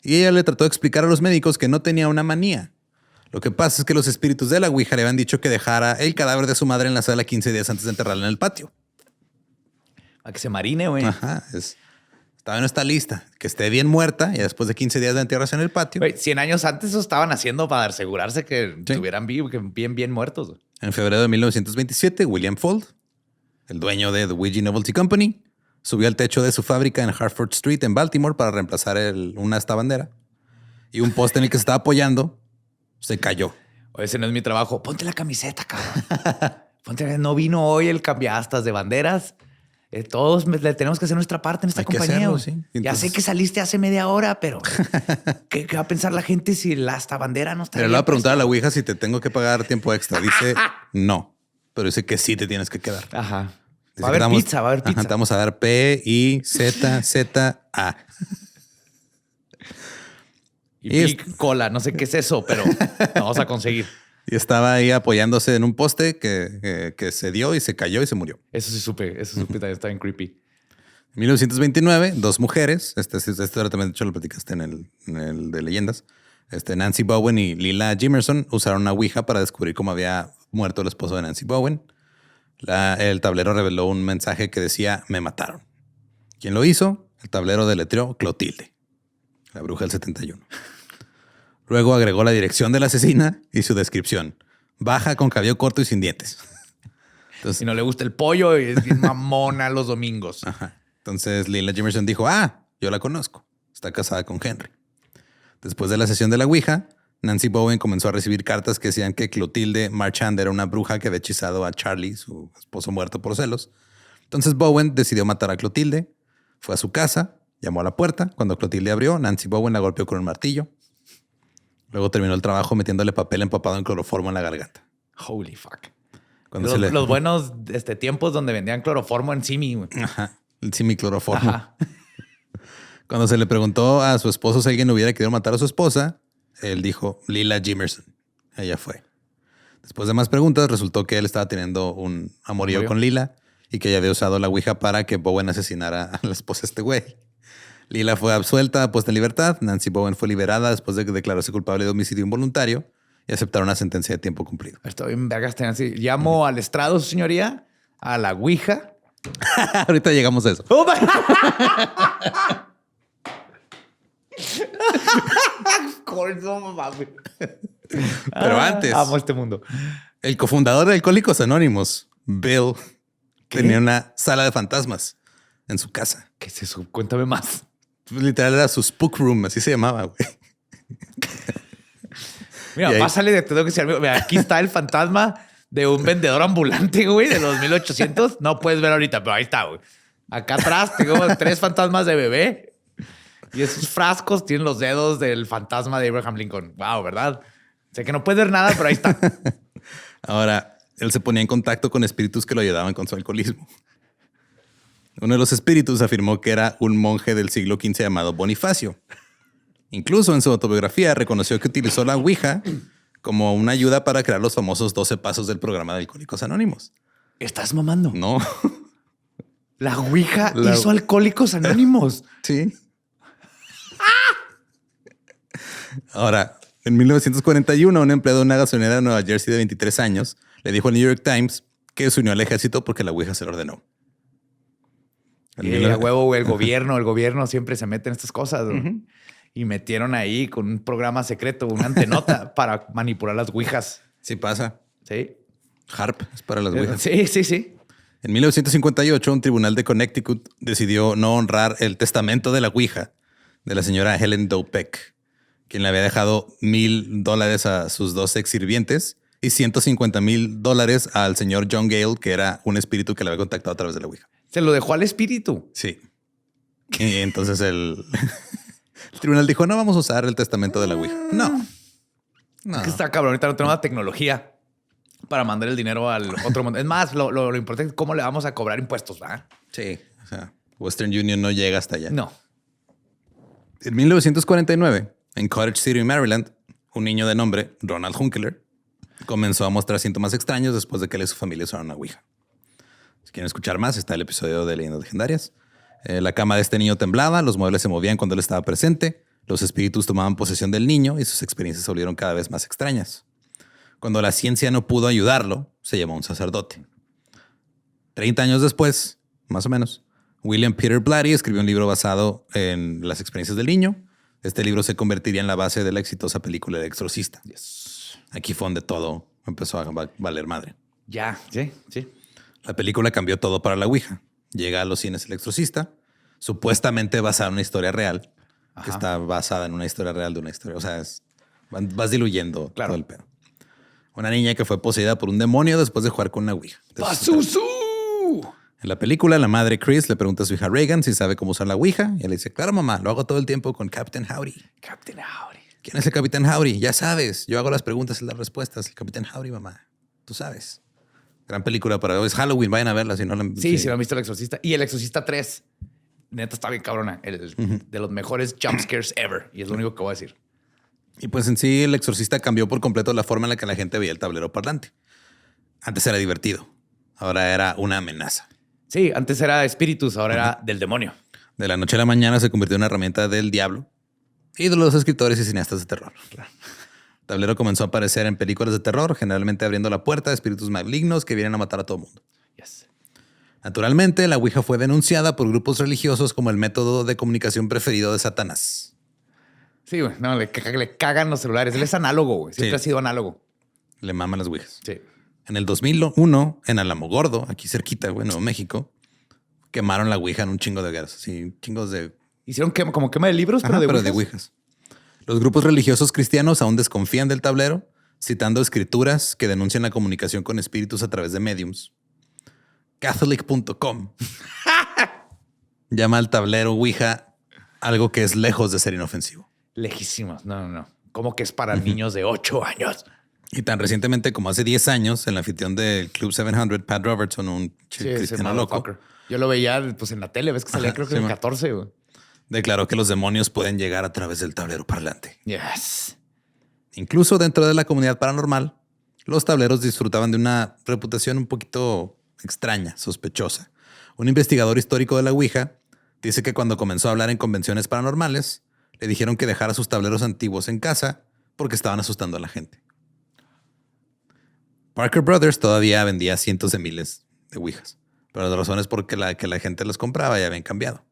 y ella le trató de explicar a los médicos que no tenía una manía. Lo que pasa es que los espíritus de la Ouija le habían dicho que dejara el cadáver de su madre en la sala 15 días antes de enterrarla en el patio. A que se marine, güey. Ajá, todavía no está lista. Que esté bien muerta y después de 15 días de entierrarse en el patio. Güey, 100 años antes eso estaban haciendo para asegurarse que estuvieran bien muertos. Güey. En febrero de 1927, William Fuld, el dueño de The Ouija Novelty Company, subió al techo de su fábrica en Hartford Street en Baltimore para reemplazar una esta bandera. Y un poste en el que se estaba apoyando se cayó. O ese no es mi trabajo. Ponte la camiseta, cabrón. No vino hoy el cambiastas de banderas. Todos le tenemos que hacer nuestra parte en esta compañía. Hacerlo, sí. Entonces... Ya sé que saliste hace media hora, pero ¿qué va a pensar la gente si esta bandera no está Pero bien? le voy a preguntar a la Ouija si te tengo que pagar tiempo extra. Dice no, pero dice que sí te tienes que quedar. Ajá. Dice Va a haber pizza. Ajá, te vamos a dar PIZZA. Y cola, no sé qué es eso, pero lo vamos a conseguir. Y estaba ahí apoyándose en un poste que se dio y se cayó y se murió. Eso sí supe, también está bien creepy. En 1929, 2 mujeres, ahora también de hecho lo platicaste en el de leyendas, Nancy Bowen y Lila Jimerson usaron una ouija para descubrir cómo había muerto el esposo de Nancy Bowen. El tablero reveló un mensaje que decía, me mataron. ¿Quién lo hizo? El tablero deletreó Clotilde, la bruja del 71. Luego agregó la dirección de la asesina y su descripción. Baja, con cabello corto y sin dientes. Entonces, y no le gusta el pollo y es bien mamona los domingos. Ajá. Entonces Lila Jimerson dijo, yo la conozco. Está casada con Henry. Después de la sesión de la Ouija, Nancy Bowen comenzó a recibir cartas que decían que Clotilde Marchand era una bruja que había hechizado a Charlie, su esposo muerto por celos. Entonces Bowen decidió matar a Clotilde. Fue a su casa, llamó a la puerta. Cuando Clotilde abrió, Nancy Bowen la golpeó con un martillo. Luego terminó el trabajo metiéndole papel empapado en cloroformo en la garganta. Holy fuck. Cuando los buenos tiempos donde vendían cloroformo en Simi. Güey. Ajá. El simicloroformo. Ajá. Cuando se le preguntó a su esposo si alguien hubiera querido matar a su esposa, él dijo Lila Jimerson. Ella fue. Después de más preguntas, resultó que él estaba teniendo un amorío con Lila y que ella había usado la Ouija para que Bowen asesinara a la esposa de este güey. Lila fue absuelta, puesta en libertad. Nancy Bowen fue liberada después de declararse culpable de homicidio involuntario y aceptar una sentencia de tiempo cumplido. Estoy en vergas, Nancy. Llamo al estrado, su señoría, a la Ouija. Ahorita llegamos a eso. Oh, Pero antes, amo este mundo. El cofundador de Alcohólicos Anónimos, Bill, tenía una sala de fantasmas en su casa. ¿Qué es eso? Cuéntame más. Literal era su spook room, así se llamaba, güey. Mira, pásale de todo que sea. Mira, aquí está el fantasma de un vendedor ambulante, güey, de los 1800. No puedes ver ahorita, pero ahí está, güey. Acá atrás tengo 3 fantasmas de bebé. Y esos frascos tienen los dedos del fantasma de Abraham Lincoln. Wow, ¿verdad? Sé que no puedes ver nada, pero ahí está. Ahora, él se ponía en contacto con espíritus que lo ayudaban con su alcoholismo. Uno de los espíritus afirmó que era un monje del siglo XV llamado Bonifacio. Incluso en su autobiografía reconoció que utilizó la Ouija como una ayuda para crear los famosos 12 pasos del programa de Alcohólicos Anónimos. ¿Estás mamando? No. La Ouija hizo Alcohólicos Anónimos. Sí. Ahora, en 1941, un empleado de una gasolinera de Nueva Jersey de 23 años le dijo al New York Times que se unió al ejército porque la Ouija se lo ordenó. A huevo, güey, el gobierno siempre se mete en estas cosas. Y metieron ahí con un programa secreto, una antenota para manipular las ouijas. Sí pasa. Sí. HARP es para las ouijas. Sí. En 1958, un tribunal de Connecticut decidió no honrar el testamento de la ouija de la señora Helen Doe Peck, quien le había dejado $1,000 a sus 2 ex sirvientes y $150,000 al señor John Gale, que era un espíritu que le había contactado a través de la ouija. Se lo dejó al espíritu. Sí. Y entonces el tribunal dijo, no vamos a usar el testamento de la ouija. No. Es que está cabrón. Ahorita no tenemos la tecnología para mandar el dinero al otro mundo. Es más, lo importante es cómo le vamos a cobrar impuestos, ¿verdad? Sí. O sea, Western Union no llega hasta allá. No. En 1949, en Cottage City, Maryland, un niño de nombre Ronald Hunkeler comenzó a mostrar síntomas extraños después de que él y su familia usaron la ouija. Si quieren escuchar más, está el episodio de Leyendas Legendarias. La cama de este niño temblaba, los muebles se movían cuando él estaba presente, los espíritus tomaban posesión del niño y sus experiencias se volvieron cada vez más extrañas. Cuando la ciencia no pudo ayudarlo, se llamó a un sacerdote. 30 años después, más o menos, William Peter Blatty escribió un libro basado en las experiencias del niño. Este libro se convertiría en la base de la exitosa película El Exorcista. Yes. Aquí fue donde todo empezó a valer madre. Ya, sí. La película cambió todo para la Ouija. Llega a los cines El Exorcista, supuestamente basada en una historia real, que está basada en una historia real de una historia. O sea, vas diluyendo todo el pedo. Una niña que fue poseída por un demonio después de jugar con una Ouija. ¡Pazuzu! En la película, la madre Chris le pregunta a su hija Reagan si sabe cómo usar la Ouija. Y él le dice, claro, mamá, lo hago todo el tiempo con Captain Howdy. Captain Howdy. ¿Quién es el Capitán Howdy? Ya sabes. Yo hago las preguntas y las respuestas. El Capitán Howdy, mamá. Tú sabes. Gran película para hoy. Es Halloween. Vayan a verla si no la han visto. Sí, lo han visto El Exorcista. Y El Exorcista 3. Neta, está bien cabrona. De los mejores jump scares ever. Y es lo único que voy a decir. Y pues en sí, El Exorcista cambió por completo la forma en la que la gente veía el tablero parlante. Antes era divertido. Ahora era una amenaza. Sí, antes era espíritus, ahora era del demonio. De la noche a la mañana se convirtió en una herramienta del diablo y de los escritores y cineastas de terror. Claro. El tablero comenzó a aparecer en películas de terror, generalmente abriendo la puerta a espíritus malignos que vienen a matar a todo el mundo. Yes. Naturalmente, la Ouija fue denunciada por grupos religiosos como el método de comunicación preferido de Satanás. Sí, güey. No, le cagan los celulares. Él es análogo, güey. Siempre ha sido análogo. Le maman las Ouijas. Sí. En el 2001, en Alamogordo, aquí cerquita, güey, Nuevo México, quemaron la Ouija en un chingo de hogueras. Sí, chingos de... Hicieron como quema de libros, pero de Ouijas. Los grupos religiosos cristianos aún desconfían del tablero, citando escrituras que denuncian la comunicación con espíritus a través de mediums. Catholic.com llama al tablero Ouija algo que es lejos de ser inofensivo. Lejísimos. No. ¿Cómo que es para niños de 8 años? Y tan recientemente como hace 10 años, el anfitrión del Club 700, Pat Robertson, un cristiano loco. Yo lo veía pues, en la tele, ves que salía creo que en el 14, güey. Declaró que los demonios pueden llegar a través del tablero parlante. Yes. Incluso dentro de la comunidad paranormal, los tableros disfrutaban de una reputación un poquito extraña, sospechosa. Un investigador histórico de la Ouija dice que cuando comenzó a hablar en convenciones paranormales, le dijeron que dejara sus tableros antiguos en casa porque estaban asustando a la gente. Parker Brothers todavía vendía cientos de miles de Ouijas, pero las razones por que la gente los compraba ya habían cambiado.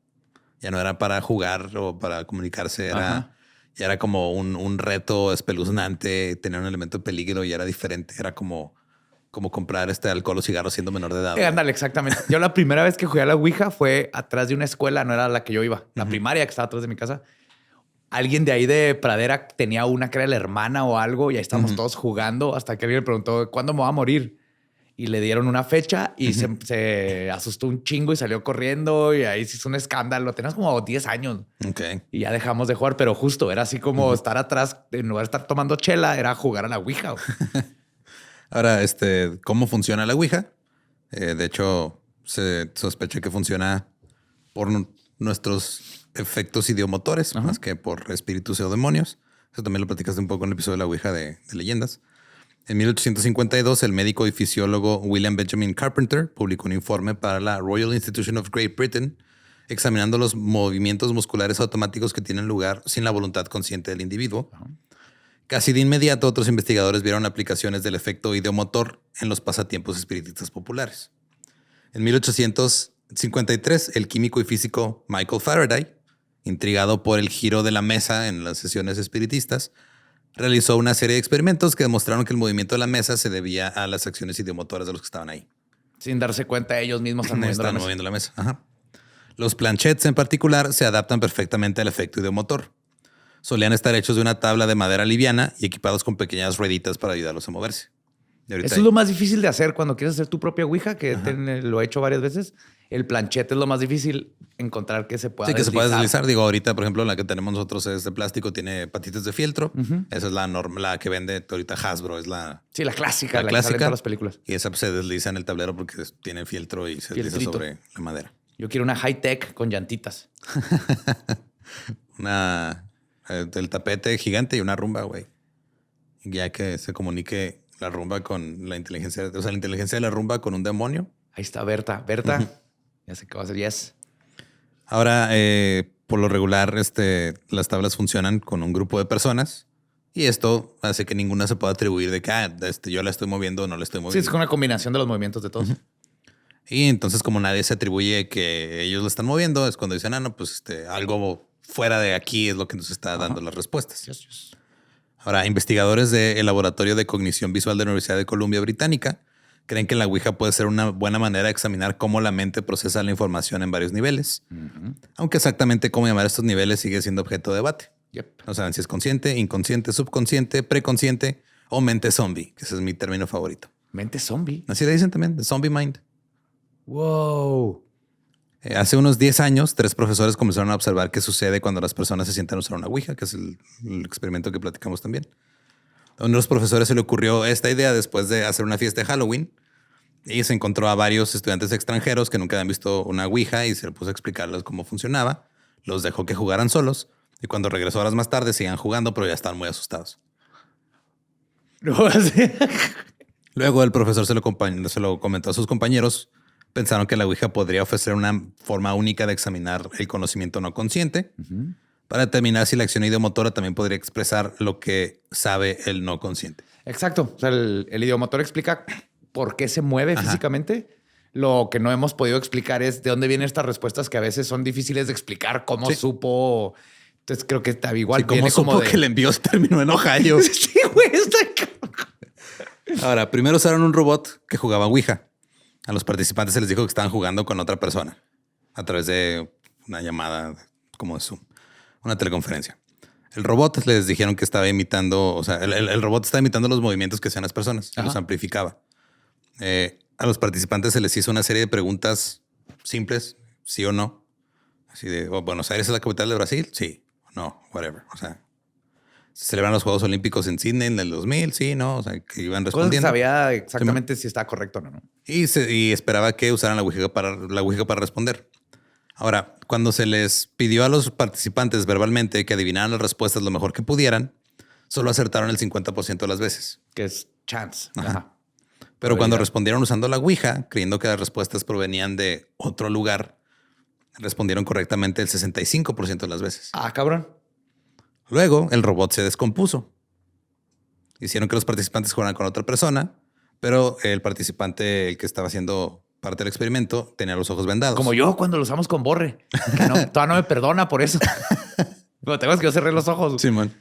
Ya no era para jugar o para comunicarse, ya era como un reto espeluznante, tenía un elemento de peligro y era diferente. Era como comprar alcohol o cigarros siendo menor de edad. Ándale, exactamente. Yo la primera vez que jugué a la Ouija fue atrás de una escuela, no era la que yo iba, la primaria que estaba atrás de mi casa. Alguien de ahí de Pradera tenía una que era la hermana o algo y ahí estábamos todos jugando hasta que alguien le preguntó, ¿cuándo me voy a morir? y le dieron una fecha y se asustó un chingo y salió corriendo y ahí se hizo un escándalo. Tenías como 10 años y ya dejamos de jugar, pero justo era así como estar atrás, en lugar de estar tomando chela, era jugar a la Ouija. Ahora, ¿cómo funciona la Ouija? De hecho, se sospecha que funciona por nuestros efectos idiomotores, más que por espíritus o demonios. Eso también lo platicaste un poco en el episodio de la Ouija de leyendas. En 1852, el médico y fisiólogo William Benjamin Carpenter publicó un informe para la Royal Institution of Great Britain examinando los movimientos musculares automáticos que tienen lugar sin la voluntad consciente del individuo. Casi de inmediato, otros investigadores vieron aplicaciones del efecto ideomotor en los pasatiempos espiritistas populares. En 1853, el químico y físico Michael Faraday, intrigado por el giro de la mesa en las sesiones espiritistas, realizó una serie de experimentos que demostraron que el movimiento de la mesa se debía a las acciones ideomotoras de los que estaban ahí. Sin darse cuenta, ellos mismos están moviendo la mesa. Ajá. Los planchettes en particular se adaptan perfectamente al efecto ideomotor. Solían estar hechos de una tabla de madera liviana y equipados con pequeñas rueditas para ayudarlos a moverse. Eso es lo más difícil de hacer cuando quieres hacer tu propia Ouija, que lo he hecho varias veces. El planchete es lo más difícil encontrar que se pueda deslizar. Sí, que se pueda deslizar. Digo, ahorita, por ejemplo, la que tenemos nosotros es de plástico, tiene patitas de fieltro. Esa es la norma, la que vende ahorita Hasbro. Es la... Sí, la clásica. La clásica. Que sale en todas las películas. Y esa pues, se desliza en el tablero porque tiene fieltro y se desliza sobre la madera. Yo quiero una high-tech con llantitas. El tapete gigante y una rumba, güey. Ya que se comunique la rumba con la inteligencia. O sea, la inteligencia de la rumba con un demonio. Ahí está Berta. Ya sé qué va a hacer. Yes. Ahora, por lo regular, las tablas funcionan con un grupo de personas y esto hace que ninguna se pueda atribuir de que yo la estoy moviendo o no la estoy moviendo. Sí, es una combinación de los movimientos de todos. Y entonces, como nadie se atribuye que ellos lo están moviendo, es cuando dicen, pues algo fuera de aquí es lo que nos está dando las respuestas. Yes. Ahora, investigadores del Laboratorio de Cognición Visual de la Universidad de Columbia Británica creen que la Ouija puede ser una buena manera de examinar cómo la mente procesa la información en varios niveles. Aunque exactamente cómo llamar estos niveles sigue siendo objeto de debate. No saben si es consciente, inconsciente, subconsciente, preconsciente o mente zombie, que ese es mi término favorito. ¿Mente zombie? Así le dicen también, the zombie mind. Wow. Hace unos 10 años, 3 profesores comenzaron a observar qué sucede cuando las personas se sientan a usar una Ouija, que es el experimento que platicamos también. A uno de los profesores se le ocurrió esta idea después de hacer una fiesta de Halloween y se encontró a varios estudiantes extranjeros que nunca habían visto una Ouija y se le puso a explicarles cómo funcionaba. Los dejó que jugaran solos y cuando regresó horas más tarde seguían jugando, pero ya estaban muy asustados. Luego el profesor se lo comentó a sus compañeros. Pensaron que la Ouija podría ofrecer una forma única de examinar el conocimiento no consciente para determinar si la acción ideomotora también podría expresar lo que sabe el no consciente. Exacto. O sea, el ideomotor explica por qué se mueve físicamente. Lo que no hemos podido explicar es de dónde vienen estas respuestas que a veces son difíciles de explicar. ¿Cómo supo? Entonces creo que está igual. Sí, ¿cómo supo que el envío terminó en Ohio? Sí, güey. Ahora, primero usaron un robot que jugaba Ouija. A los participantes se les dijo que estaban jugando con otra persona a través de una llamada como de Zoom, una teleconferencia. El robot les dijeron que estaba imitando, o sea, el robot estaba imitando los movimientos que hacían las personas, los amplificaba. A los participantes se les hizo una serie de preguntas simples, sí o no. Así de, ¿Buenos Aires es la capital de Brasil? Sí, no, whatever. O sea, se celebran los Juegos Olímpicos en Sydney en el 2000, sí, no, o sea, que iban respondiendo. Sabía exactamente si estaba correcto o no. Y esperaba que usaran la Ouija para responder. Ahora, cuando se les pidió a los participantes verbalmente que adivinaran las respuestas lo mejor que pudieran, solo acertaron el 50% de las veces. Que es chance. Pero cuando respondieron usando la Ouija, creyendo que las respuestas provenían de otro lugar, respondieron correctamente el 65% de las veces. Ah, cabrón. Luego, el robot se descompuso. Hicieron que los participantes jugaran con otra persona, pero el participante, el que estaba haciendo parte del experimento, tenía los ojos vendados. Como yo cuando lo usamos con Borre. Todavía no me perdona por eso. Pero tengo que yo cerré los ojos. Simón.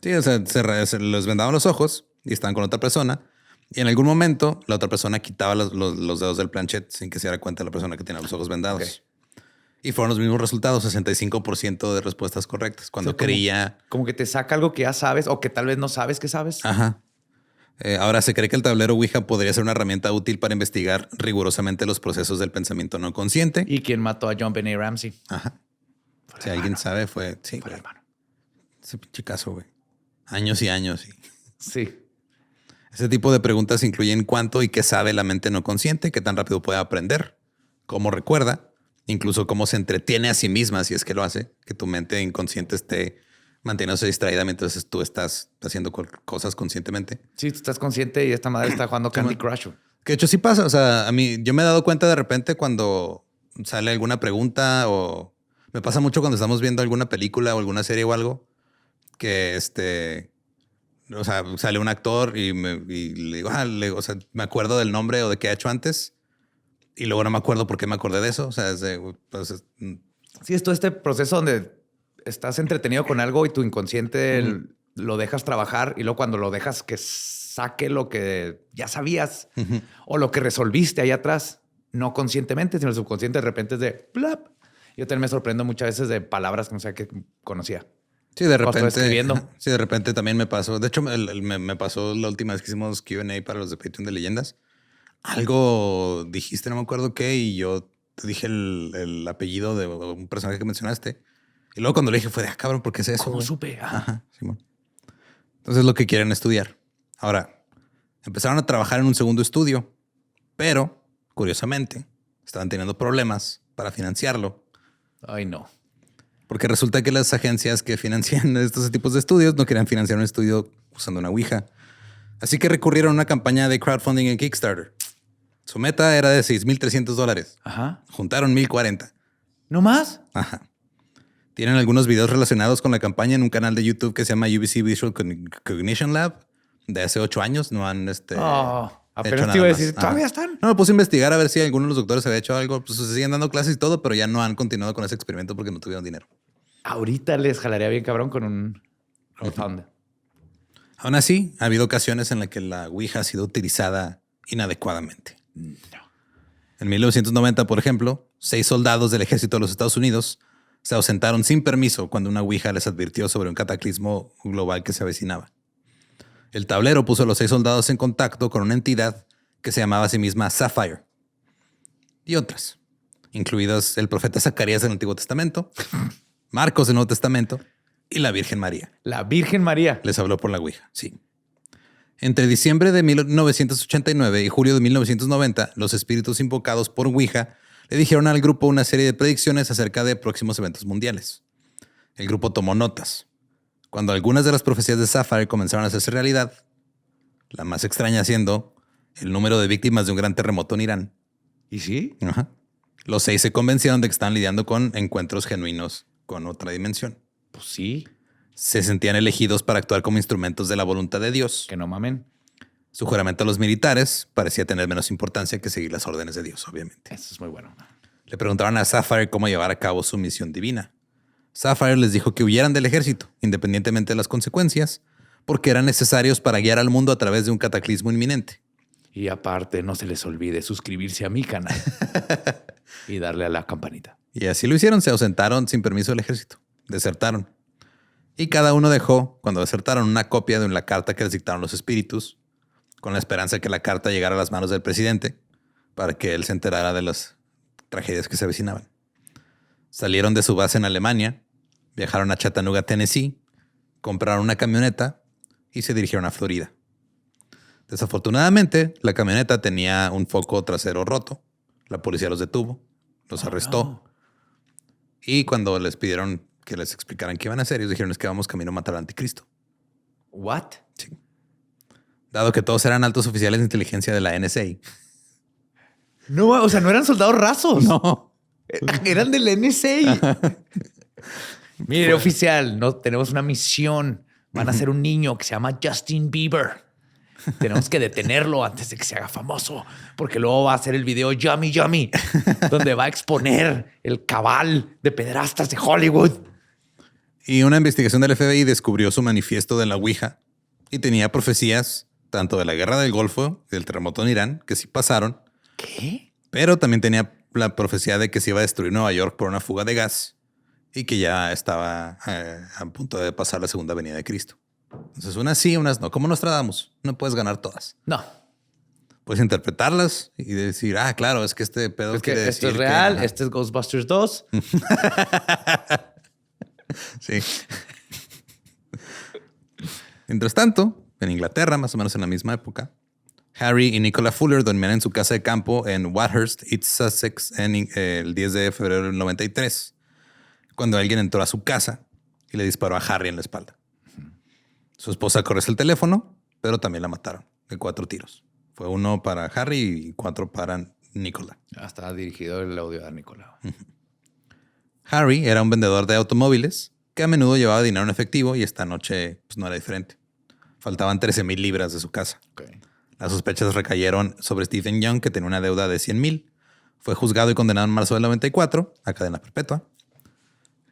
Sí, o sea, se les vendaban los ojos y estaban con otra persona. Y en algún momento, la otra persona quitaba los dedos del planchette sin que se diera cuenta la persona que tenía los ojos vendados. Okay. Y fueron los mismos resultados, 65% de respuestas correctas. Cuando creía... Como que te saca algo que ya sabes o que tal vez no sabes que sabes. Ajá. Ahora se cree que el tablero Ouija podría ser una herramienta útil para investigar rigurosamente los procesos del pensamiento no consciente. ¿Y quién mató a John Benet Ramsey? Ajá. Si alguien sabe, fue... Sí, Fue el güey. hermano. Ese pinche caso, güey. Años y años. Sí. Ese tipo de preguntas incluyen cuánto y qué sabe la mente no consciente, qué tan rápido puede aprender, cómo recuerda, incluso cómo se entretiene a sí misma si es que lo hace, que tu mente inconsciente esté manteniéndose distraída mientras tú estás haciendo cosas conscientemente. Sí, tú estás consciente y esta madre está jugando Candy Crush. Que de hecho sí pasa. O sea, a mí yo me he dado cuenta de repente cuando sale alguna pregunta o me pasa mucho cuando estamos viendo alguna película o alguna serie o algo que o sea, sale un actor y le digo, o sea, me acuerdo del nombre o de qué ha hecho antes y luego no me acuerdo por qué me acordé de eso. O sea, Sí, es todo este proceso donde estás entretenido con algo y tu inconsciente lo dejas trabajar y luego cuando lo dejas que saque lo que ya sabías o lo que resolviste ahí atrás, no conscientemente, sino el subconsciente de repente es de plap. Yo también me sorprendo muchas veces de palabras que no sé que conocía. sí, de Cuando estoy repente. escribiendo. Sí, de repente también me pasó. De hecho, me pasó la última vez que hicimos Q&A para los de Patreon de Leyendas. Algo dijiste, no me acuerdo qué, y yo te dije el apellido de un personaje que mencionaste. Y luego cuando le dije fue de, cabrón, ¿por qué es eso? ¿Cómo güey? supe? Ajá. Ajá, Simón. Entonces es lo que quieren estudiar. Ahora, empezaron a trabajar en un segundo estudio, pero, curiosamente, estaban teniendo problemas para financiarlo. Ay, no. Porque resulta que las agencias que financian estos tipos de estudios no querían financiar un estudio usando una Ouija. Así que recurrieron a una campaña de crowdfunding en Kickstarter. Su meta era de $6,300. Ajá. Juntaron 1,040. ¿No más? Ajá. Tienen algunos videos relacionados con la campaña en un canal de YouTube que se llama UBC Visual Cognition Lab de hace 8 años. No han apenas te iba a decir, ¿todavía están? No, me puse a investigar a ver si alguno de los doctores había hecho algo. Pues se siguen dando clases y todo, pero ya no han continuado con ese experimento porque no tuvieron dinero. Ahorita les jalaría bien cabrón con un crowdfunding. Aún así, ha habido ocasiones en las que la Ouija ha sido utilizada inadecuadamente. No. En 1990, por ejemplo, 6 soldados del ejército de los Estados Unidos se ausentaron sin permiso cuando una Ouija les advirtió sobre un cataclismo global que se avecinaba. El tablero puso a los 6 soldados en contacto con una entidad que se llamaba a sí misma Sapphire y otras, incluidos el profeta Zacarías del Antiguo Testamento, Marcos del Nuevo Testamento y la Virgen María. La Virgen María. Les habló por la Ouija, sí. Entre diciembre de 1989 y julio de 1990, los espíritus invocados por Ouija le dijeron al grupo una serie de predicciones acerca de próximos eventos mundiales. El grupo tomó notas. Cuando algunas de las profecías de Sapphire comenzaron a hacerse realidad, la más extraña siendo el número de víctimas de un gran terremoto en Irán. ¿Y sí? Ajá. Los 6 se convencieron de que estaban lidiando con encuentros genuinos con otra dimensión. Pues sí. Se sentían elegidos para actuar como instrumentos de la voluntad de Dios. Que no mamen. Su juramento a los militares parecía tener menos importancia que seguir las órdenes de Dios, obviamente. Eso es muy bueno. Le preguntaron a Sapphire cómo llevar a cabo su misión divina. Sapphire les dijo que huyeran del ejército, independientemente de las consecuencias, porque eran necesarios para guiar al mundo a través de un cataclismo inminente. Y aparte, no se les olvide suscribirse a mi canal y darle a la campanita. Y así lo hicieron, se ausentaron sin permiso del ejército, desertaron. Y cada uno dejó, cuando desertaron, una copia de la carta que les dictaron los espíritus, con la esperanza de que la carta llegara a las manos del presidente para que él se enterara de las tragedias que se avecinaban. Salieron de su base en Alemania, viajaron a Chattanooga, Tennessee, compraron una camioneta y se dirigieron a Florida. Desafortunadamente, la camioneta tenía un foco trasero roto. La policía los detuvo, los arrestó. No. Y cuando les pidieron que les explicaran qué iban a hacer, ellos dijeron es que vamos camino a matar al anticristo. ¿What? Sí. Dado que todos eran altos oficiales de inteligencia de la NSA. No, o sea, no eran soldados rasos. No. Eran del NSA. Mire, oficial, no tenemos una misión. Van a ser un niño que se llama Justin Bieber. Tenemos que detenerlo antes de que se haga famoso, porque luego va a hacer el video Yummy Yummy, donde va a exponer el cabal de pederastas de Hollywood. Y una investigación del FBI descubrió su manifiesto de la Ouija y tenía profecías tanto de la guerra del Golfo y del terremoto en Irán, que sí pasaron. ¿Qué? Pero también tenía la profecía de que se iba a destruir Nueva York por una fuga de gas y que ya estaba a punto de pasar la segunda venida de Cristo. Entonces, unas sí, unas no. Como Nostradamus, no puedes ganar todas. No. Puedes interpretarlas y decir, claro, es que este pedo Es que quiere esto es decir real, este es Ghostbusters 2. Sí. Mientras tanto, en Inglaterra, más o menos en la misma época, Harry y Nicola Fuller dormían en su casa de campo en Wadhurst, East Sussex, el 10 de febrero del 93, cuando alguien entró a su casa y le disparó a Harry en la espalda. Su esposa corrió el teléfono, pero también la mataron de 4 tiros. Fue 1 para Harry y 4 para Nicola. Estaba dirigido el audio a Nicola. Harry era un vendedor de automóviles que a menudo llevaba dinero en efectivo y esta noche pues, no era diferente. Faltaban 13,000 libras de su casa. Okay. Las sospechas recayeron sobre Stephen Young, que tenía una deuda de 100,000. Fue juzgado y condenado en marzo del 94 a cadena perpetua.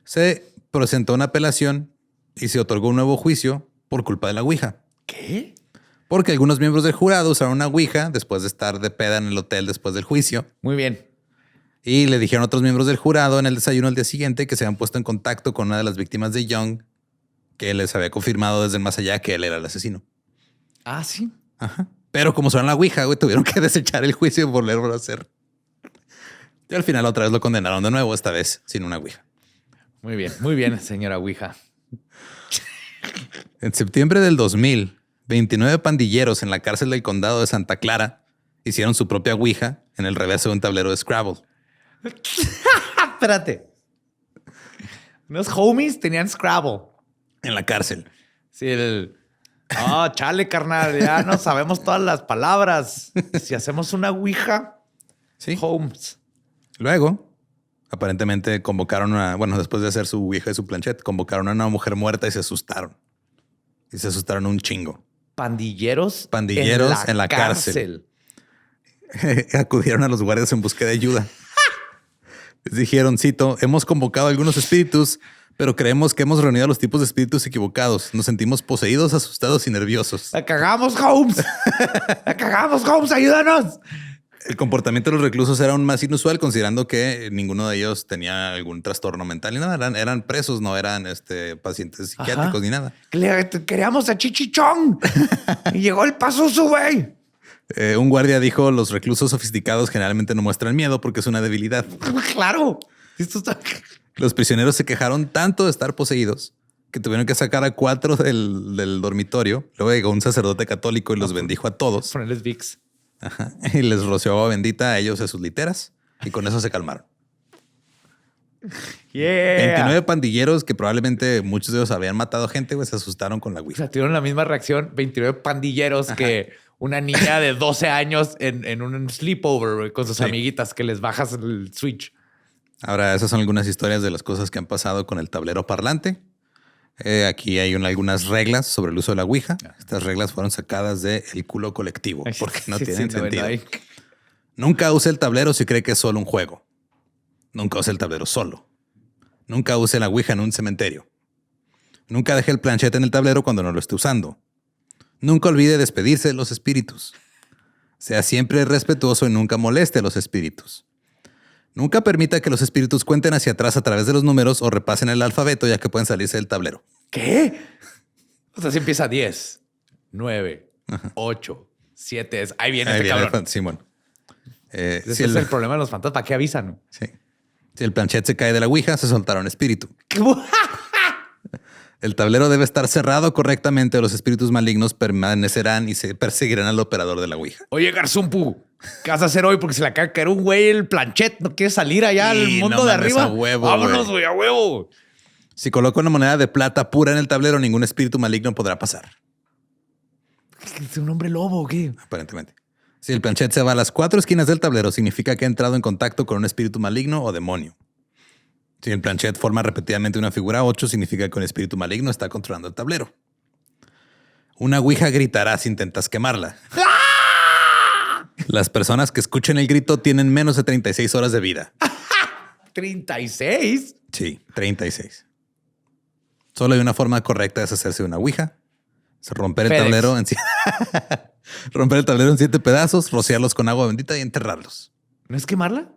Se presentó una apelación y se otorgó un nuevo juicio por culpa de la ouija. ¿Qué? Porque algunos miembros del jurado usaron una ouija después de estar de peda en el hotel después del juicio. Muy bien. Y le dijeron a otros miembros del jurado en el desayuno al día siguiente que se habían puesto en contacto con una de las víctimas de Young, que les había confirmado desde el más allá que él era el asesino. Ah, sí. Ajá. Pero como usaron la ouija, güey, tuvieron que desechar el juicio y volverlo a hacer. Y al final otra vez lo condenaron de nuevo, esta vez sin una ouija. Muy bien, señora ouija. En septiembre del 2000, 29 pandilleros en la cárcel del condado de Santa Clara hicieron su propia ouija en el reverso de un tablero de Scrabble. Espérate. Unos homies tenían Scrabble. En la cárcel. Sí, chale, carnal. Ya no sabemos todas las palabras. Si hacemos una ouija, Sí. Holmes. Luego, aparentemente convocaron después de hacer su ouija y su planchette, convocaron a una mujer muerta y se asustaron. Y se asustaron un chingo. Pandilleros en la cárcel. Acudieron a los guardias en búsqueda de ayuda. Les dijeron, cito, hemos convocado a algunos espíritus, pero creemos que hemos reunido a los tipos de espíritus equivocados. Nos sentimos poseídos, asustados y nerviosos. ¡La cagamos, Holmes! ¡La cagamos, Holmes! ¡Ayúdanos! El comportamiento de los reclusos era aún más inusual, considerando que ninguno de ellos tenía algún trastorno mental ni nada. Eran presos, no eran pacientes psiquiátricos ni nada. Queríamos a Chichichón y llegó el pasoso, güey. Un guardia dijo, los reclusos sofisticados generalmente no muestran miedo porque es una debilidad. Claro. Esto está... Los prisioneros se quejaron tanto de estar poseídos que tuvieron que sacar a 4 del dormitorio. Luego llegó un sacerdote católico y los bendijo a todos. Ponerles Vicks. Ajá. Y les roció agua bendita a ellos y a sus literas. Y con eso se calmaron. Yeah. 29 pandilleros que probablemente muchos de ellos habían matado gente, güey, se asustaron con la O ouija. sea, tuvieron la misma reacción 29 pandilleros que una niña de 12 años en un sleepover, güey, con sus amiguitas que les bajas el switch. Ahora, esas son algunas historias de las cosas que han pasado con el tablero parlante. Aquí hay algunas reglas sobre el uso de la ouija. Estas reglas fueron sacadas del culo colectivo porque no tienen sentido. Nunca use el tablero si cree que es solo un juego. Nunca use el tablero solo. Nunca use la ouija en un cementerio. Nunca deje el planchete en el tablero cuando no lo esté usando. Nunca olvide despedirse de los espíritus. Sea siempre respetuoso y nunca moleste a los espíritus. Nunca permita que los espíritus cuenten hacia atrás a través de los números o repasen el alfabeto, ya que pueden salirse del tablero. ¿Qué? O sea, si empieza 10, 9, 8, 7. Ahí viene este cabrón. Simón. Ese es el problema de los fantasmas. ¿Para qué avisan? Sí. Si el planchette se cae de la ouija, se soltará un espíritu. El tablero debe estar cerrado correctamente o los espíritus malignos permanecerán y se perseguirán al operador de la ouija. Oye, Garzumpu, ¿qué vas a hacer hoy? Porque se le acaba de caer un güey el planchette. ¿No quieres salir allá al mundo no de mames, arriba? a huevo, vámonos, güey, a huevo. Si coloca una moneda de plata pura en el tablero, ningún espíritu maligno podrá pasar. ¿Es un hombre lobo o qué? Aparentemente. Si el planchette se va a las 4 esquinas del tablero, significa que ha entrado en contacto con un espíritu maligno o demonio. Si el planchette forma repetidamente una figura 8, significa que un espíritu maligno está controlando el tablero. Una ouija gritará si intentas quemarla. Las personas que escuchen el grito tienen menos de 36 horas de vida. ¿36? Sí, 36. Solo hay una forma correcta de deshacerse de una ouija. Es romper el tablero en romper el tablero en 7 pedazos, rociarlos con agua bendita y enterrarlos. ¿No es quemarla?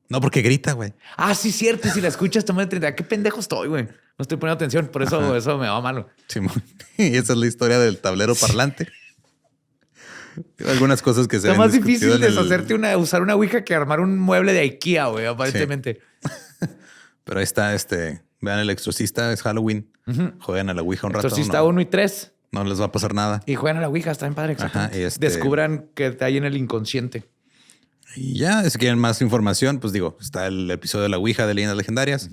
No, porque grita, güey. Ah, sí, cierto. Si la escuchas, toma de 30. ¿Qué pendejo estoy, güey? No estoy poniendo atención, por eso me va malo. Simón. Y esa es la historia del tablero parlante. Algunas cosas que se Es ven más difícil deshacerte usar una ouija que armar un mueble de IKEA, güey, aparentemente. Sí. Pero ahí está, vean El Exorcista, es Halloween. Jueguen a la ouija un rato. Exorcista 1 y 3. No les va a pasar nada. Y juegan a la ouija, está bien padre. Ajá, y Descubran que hay en el inconsciente. Y ya, si quieren más información, pues digo, está el episodio de la ouija de Leyendas Legendarias,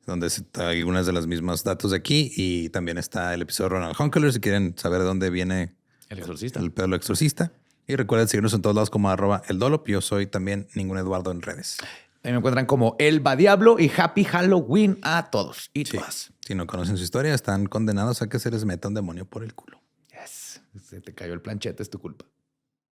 donde está algunas de los mismos datos de aquí. Y también está el episodio de Ronald Hunkeler, si quieren saber de dónde viene El Exorcista. el pedo del Exorcista. Y recuerden seguirnos en todos lados como @eldolop. Yo soy también Ningún Eduardo en redes. Ahí me encuentran como El Diablo y Happy Halloween a todos y todas. Si no conocen su historia, están condenados a que se les meta un demonio por el culo. Yes. Se te cayó el planchete, es tu culpa.